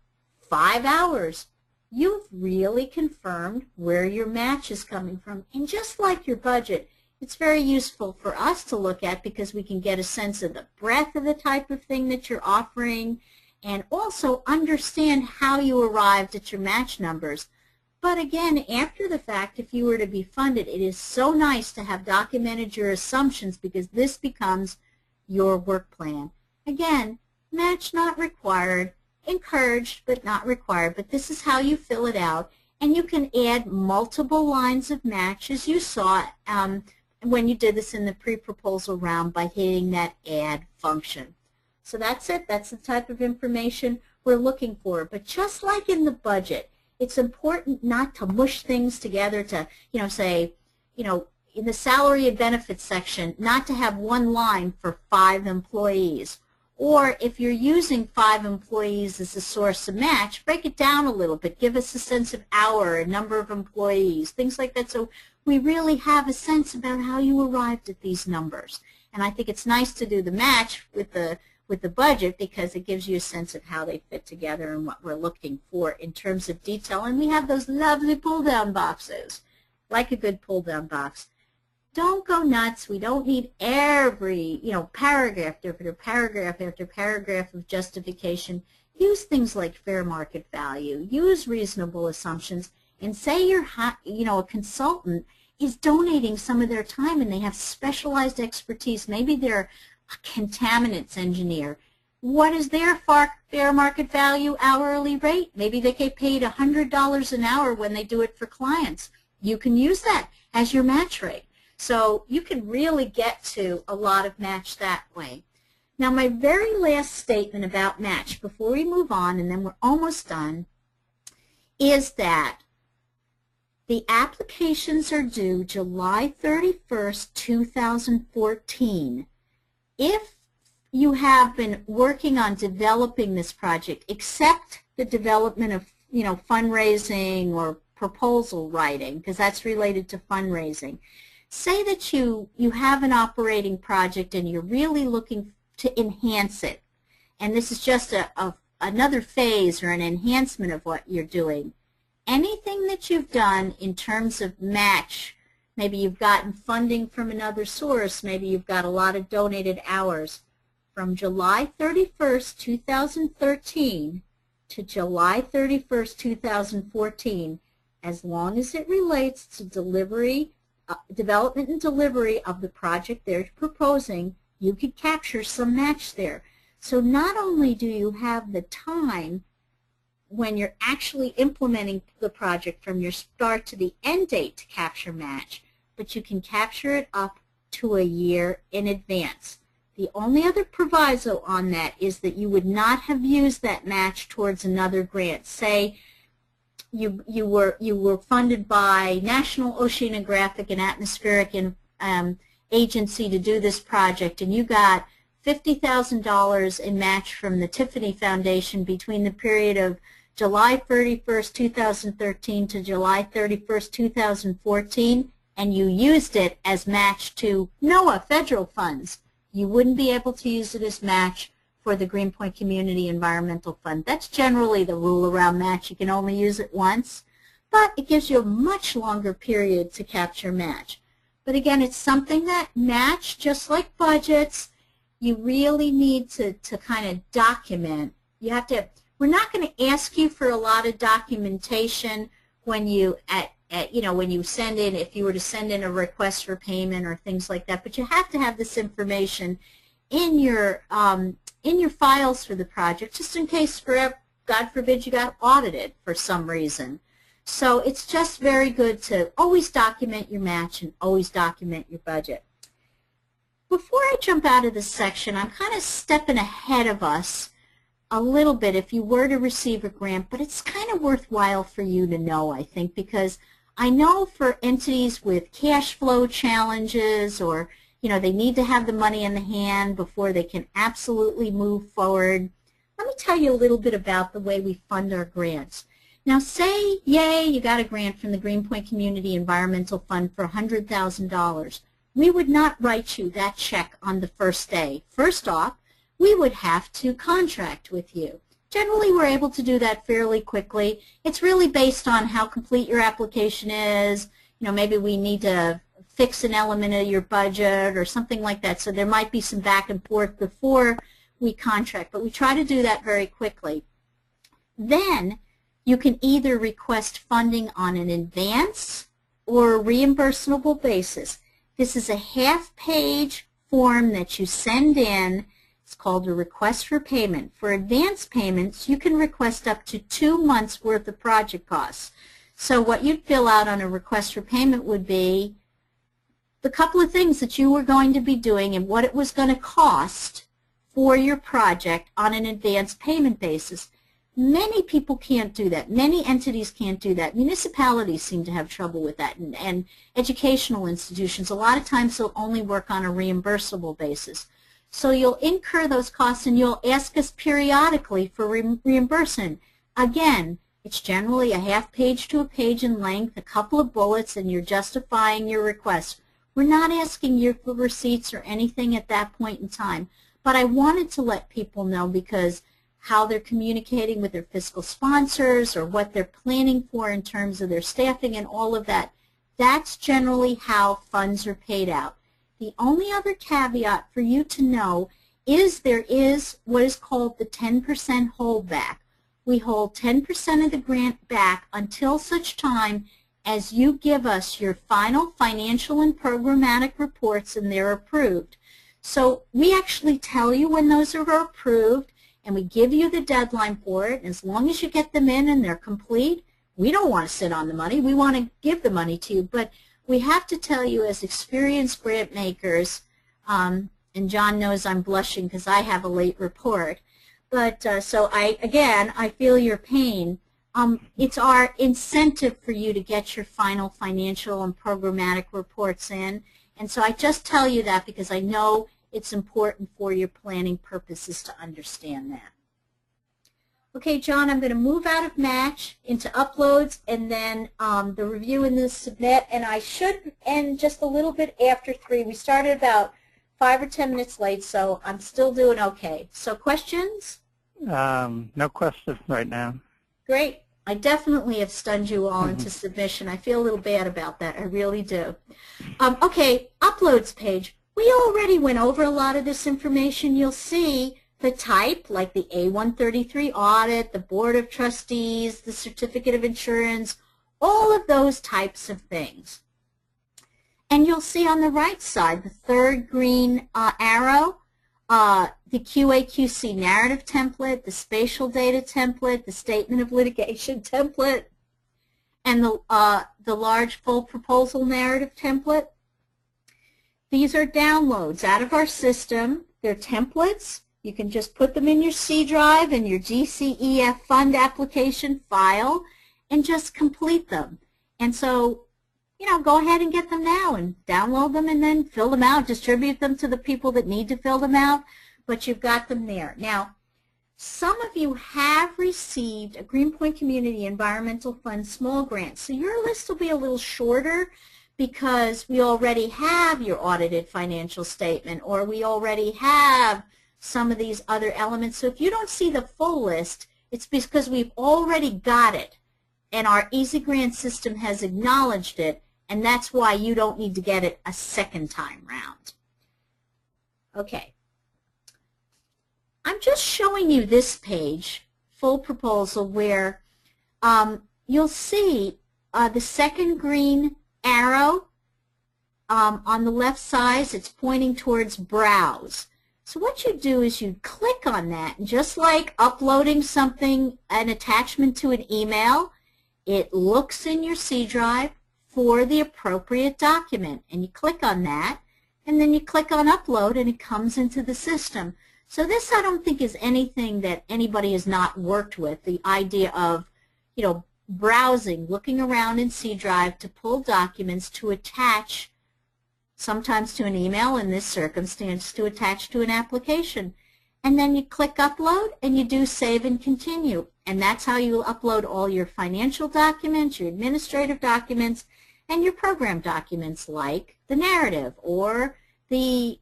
5 hours. You've really confirmed where your match is coming from. And just like your budget, it's very useful for us to look at because we can get a sense of the breadth of the type of thing that you're offering and also understand how you arrived at your match numbers. But again, after the fact, if you were to be funded, it is so nice to have documented your assumptions because this becomes your work plan. Again, match not required, encouraged but not required, but this is how you fill it out. And you can add multiple lines of match, as you saw when you did this in the pre-proposal round by hitting that add function. So that's it. That's the type of information we're looking for. But just like in the budget, it's important not to mush things together to, say, in the salary and benefits section, not to have one line for 5 employees. Or if you're using 5 employees as a source of match, break it down a little bit. Give us a sense of hour and number of employees, things like that, so we really have a sense about how you arrived at these numbers. And I think it's nice to do the match with the budget because it gives you a sense of how they fit together and what we're looking for in terms of detail. And we have those lovely pull-down boxes, like a good pull-down box. Don't go nuts. We don't need every, paragraph after paragraph after paragraph of justification. Use things like fair market value. Use reasonable assumptions. And say you're, a consultant is donating some of their time and they have specialized expertise. Maybe they're a contaminants engineer. What is their fair market value hourly rate? Maybe they get paid $100 an hour when they do it for clients. You can use that as your match rate. So you can really get to a lot of match that way. Now my very last statement about match before we move on, and then we're almost done, is that the applications are due July 31st, 2014. If you have been working on developing this project, except the development of fundraising or proposal writing, because that's related to fundraising. Say that you have an operating project and you're really looking to enhance it, and this is just another phase or an enhancement of what you're doing. Anything that you've done in terms of match, maybe you've gotten funding from another source, maybe you've got a lot of donated hours, from July 31st, 2013 to July 31st, 2014, as long as it relates to development and delivery of the project they're proposing, you could capture some match there. So not only do you have the time when you're actually implementing the project from your start to the end date to capture match, but you can capture it up to a year in advance. The only other proviso on that is that you would not have used that match towards another grant. Say you were funded by National Oceanographic and Atmospheric Agency to do this project, and you got $50,000 in match from the Tiffany Foundation between the period of July 31st, 2013 to July 31st, 2014, and you used it as match to NOAA federal funds. You wouldn't be able to use it as match for the Greenpoint Community Environmental Fund. That's generally the rule around match. You can only use it once, but it gives you a much longer period to capture match. But again, it's something that match, just like budgets, you really need to kind of document. You have to, we're not going to ask you for a lot of documentation when you when you send in, if you were to send in a request for payment or things like that, but you have to have this information in your files for the project, just in case, God forbid, you got audited for some reason. So it's just very good to always document your match and always document your budget. Before I jump out of this section, I'm kind of stepping ahead of us a little bit if you were to receive a grant, but it's kind of worthwhile for you to know, I think, because I know for entities with cash flow challenges, or they need to have the money in the hand before they can absolutely move forward. Let me tell you a little bit about the way we fund our grants. Now say, yay, you got a grant from the Greenpoint Community Environmental Fund for $100,000. We would not write you that check on the first day. First off, we would have to contract with you. Generally, we're able to do that fairly quickly. It's really based on how complete your application is. Maybe we need to fix an element of your budget or something like that. So there might be some back and forth before we contract, but we try to do that very quickly. Then you can either request funding on an advance or a reimbursable basis. This is a half-page form that you send in It's called a request for payment. For advance payments, you can request up to 2 months' worth of project costs. So what you'd fill out on a request for payment would be the couple of things that you were going to be doing and what it was going to cost for your project on an advance payment basis. Many people can't do that. Many entities can't do that. Municipalities seem to have trouble with that, and educational institutions. A lot of times they'll only work on a reimbursable basis. So you'll incur those costs and you'll ask us periodically for reimbursement. Again, it's generally a half page to a page in length, a couple of bullets, and you're justifying your request. We're not asking you for receipts or anything at that point in time, but I wanted to let people know because how they're communicating with their fiscal sponsors or what they're planning for in terms of their staffing and all of that, that's generally how funds are paid out. The only other caveat for you to know is there is what is called the 10% holdback. We hold 10% of the grant back until such time as you give us your final financial and programmatic reports and they're approved. So we actually tell you when those are approved and we give you the deadline for it. And as long as you get them in and they're complete, we don't want to sit on the money. We want to give the money to you. But we have to tell you as experienced grant makers, and John knows I'm blushing because I have a late report, but so I feel your pain. It's our incentive for you to get your final financial and programmatic reports in, and so I just tell you that because I know it's important for your planning purposes to understand that. Okay, John, I'm going to move out of Match into Uploads and then the review and the Submit, and I should end just a little bit after 3. We started about 5 or 10 minutes late, so I'm still doing okay. So questions? No questions right now. Great. I definitely have stunned you all into submission. I feel a little bad about that. I really do. Okay, Uploads page. We already went over a lot of this information. You'll see the type, like the A133 audit, the Board of Trustees, the Certificate of Insurance, all of those types of things. And you'll see on the right side, the third green arrow, the QA/QC narrative template, the spatial data template, the statement of litigation template, and the large full proposal narrative template. These are downloads out of our system. They're templates. You can just put them in your C drive and your GCEF fund application file and just complete them. And so, you know, go ahead and get them now and download them and then fill them out, distribute them to the people that need to fill them out, but you've got them there. Now, some of you have received a Greenpoint Community Environmental Fund small grant, so your list will be a little shorter because we already have your audited financial statement or we already have some of these other elements. So if you don't see the full list, it's because we've already got it and our Easy Grant system has acknowledged it, and that's why you don't need to get it a second time round. Okay. I'm just showing you this page, full proposal, where you'll see the second green arrow on the left side. It's pointing towards Browse. So what you do is you click on that, and just like uploading something, an attachment to an email, it looks in your C drive for the appropriate document, and you click on that, and then you click on Upload, and it comes into the system. So this I don't think is anything that anybody has not worked with, the idea of, you know, browsing, looking around in C drive to pull documents to attach, sometimes to an email, in this circumstance to attach to an application. And then you click Upload and you do Save and Continue. And that's how you upload all your financial documents, your administrative documents, and your program documents like the narrative or the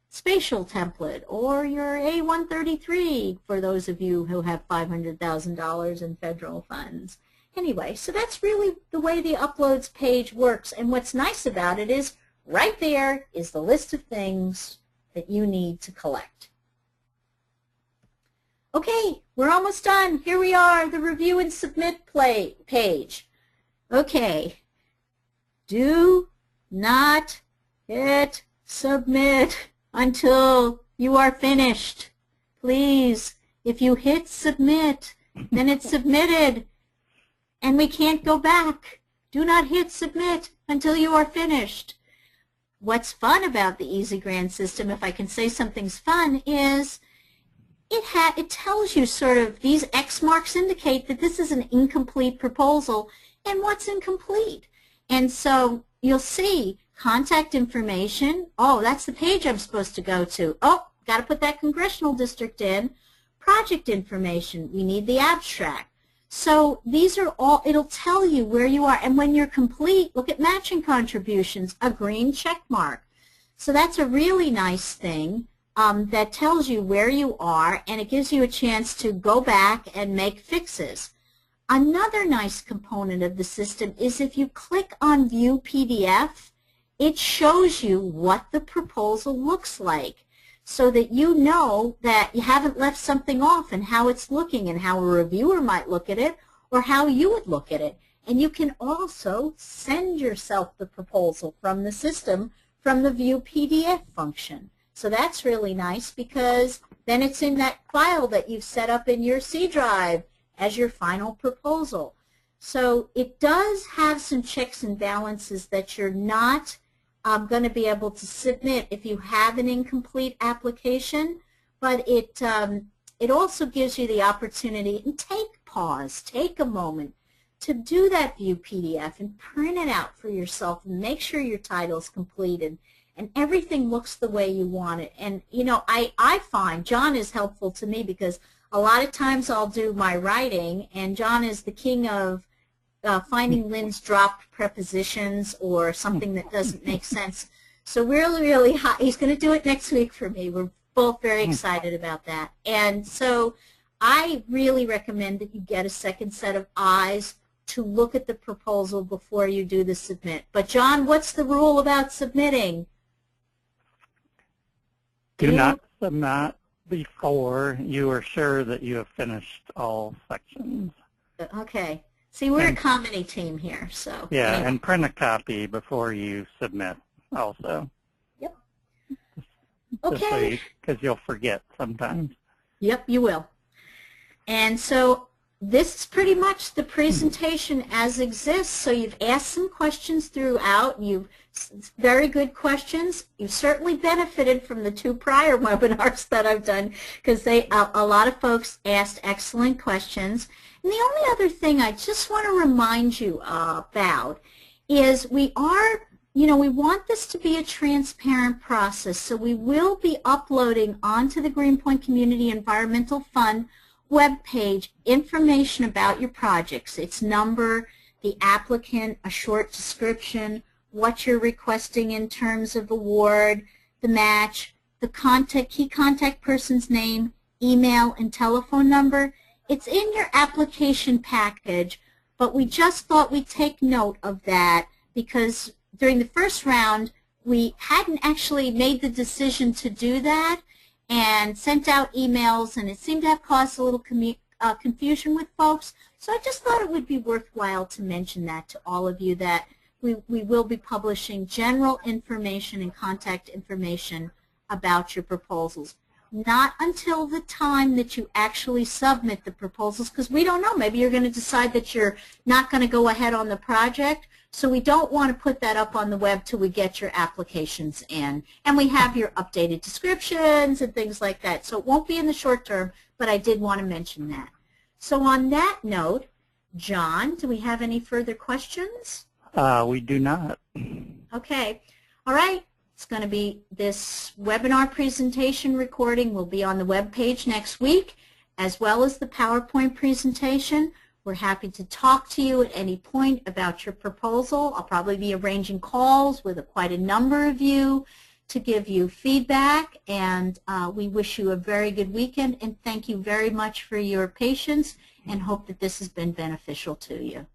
spatial template or your A133 for those of you who have $500,000 in federal funds. Anyway, so that's really the way the Uploads page works. And what's nice about it is right there is the list of things that you need to collect. Okay, we're almost done. Here we are, the Review and Submit page. Okay, do not hit Submit until you are finished. please, if you hit submit, then it's submitted, and we can't go back. Do not hit submit until you are finished. What's fun about the Easy Grant system, if I can say something's fun, is it tells you sort of these X marks indicate that this is an incomplete proposal and what's incomplete. And so you'll see contact information. Oh, that's the page I'm supposed to go to. Oh, got to put that congressional district in. Project information. We need the abstract. So these are all, it'll tell you where you are. And when you're complete, look at matching contributions, a green check mark. So that's a really nice thing that tells you where you are, and it gives you a chance to go back and make fixes. Another nice component of the system is if you click on View PDF, it shows you what the proposal looks like so that you know that you haven't left something off and how it's looking and how a reviewer might look at it or how you would look at it. And you can also send yourself the proposal from the system from the View PDF function. So that's really nice because then it's in that file that you've set up in your C drive as your final proposal. So it does have some checks and balances that you're not going to be able to submit if you have an incomplete application, but it also gives you the opportunity, and take a moment to do that View PDF and print it out for yourself and make sure your title's completed and everything looks the way you want it. And you know, I find John is helpful to me because a lot of times I'll do my writing, and John is the king of finding Lynn's dropped prepositions or something that doesn't make sense. So really hot. He's going to do it next week for me. We're both very excited about that. And so I really recommend that you get a second set of eyes to look at the proposal before you do the submit. But John, what's the rule about submitting? Do not submit before you are sure that you have finished all sections. Okay. See, we're a comedy team here, so. Yeah, anyway. and print a copy before you submit also. Yep. Okay. Because you'll forget sometimes. Yep, you will. And so this is pretty much the presentation as exists. So you've asked some questions throughout. Very good questions. You've certainly benefited from the 2 prior webinars that I've done because a lot of folks asked excellent questions. And the only other thing I just want to remind you about is we want this to be a transparent process. So we will be uploading onto the Greenpoint Community Environmental Fund webpage information about your projects, its number, the applicant, a short description, what you're requesting in terms of award, the match, the key contact person's name, email, and telephone number. It's in your application package, but we just thought we'd take note of that because during the first round, we hadn't actually made the decision to do that and sent out emails, and it seemed to have caused a little confusion with folks. So I just thought it would be worthwhile to mention that to all of you, that we will be publishing general information and contact information about your proposals. Not until the time that you actually submit the proposals, because we don't know. Maybe you're going to decide that you're not going to go ahead on the project, so we don't want to put that up on the web till we get your applications in. And we have your updated descriptions and things like that. So it won't be in the short term, but I did want to mention that. So on that note, John, do we have any further questions? We do not. Okay. All right. It's going to be this webinar presentation recording will be on the web page next week, as well as the PowerPoint presentation. We're happy to talk to you at any point about your proposal. I'll probably be arranging calls with quite a number of you to give you feedback, and we wish you a very good weekend, and thank you very much for your patience and hope that this has been beneficial to you.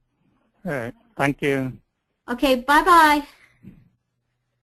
All right. Thank you. Okay, bye-bye.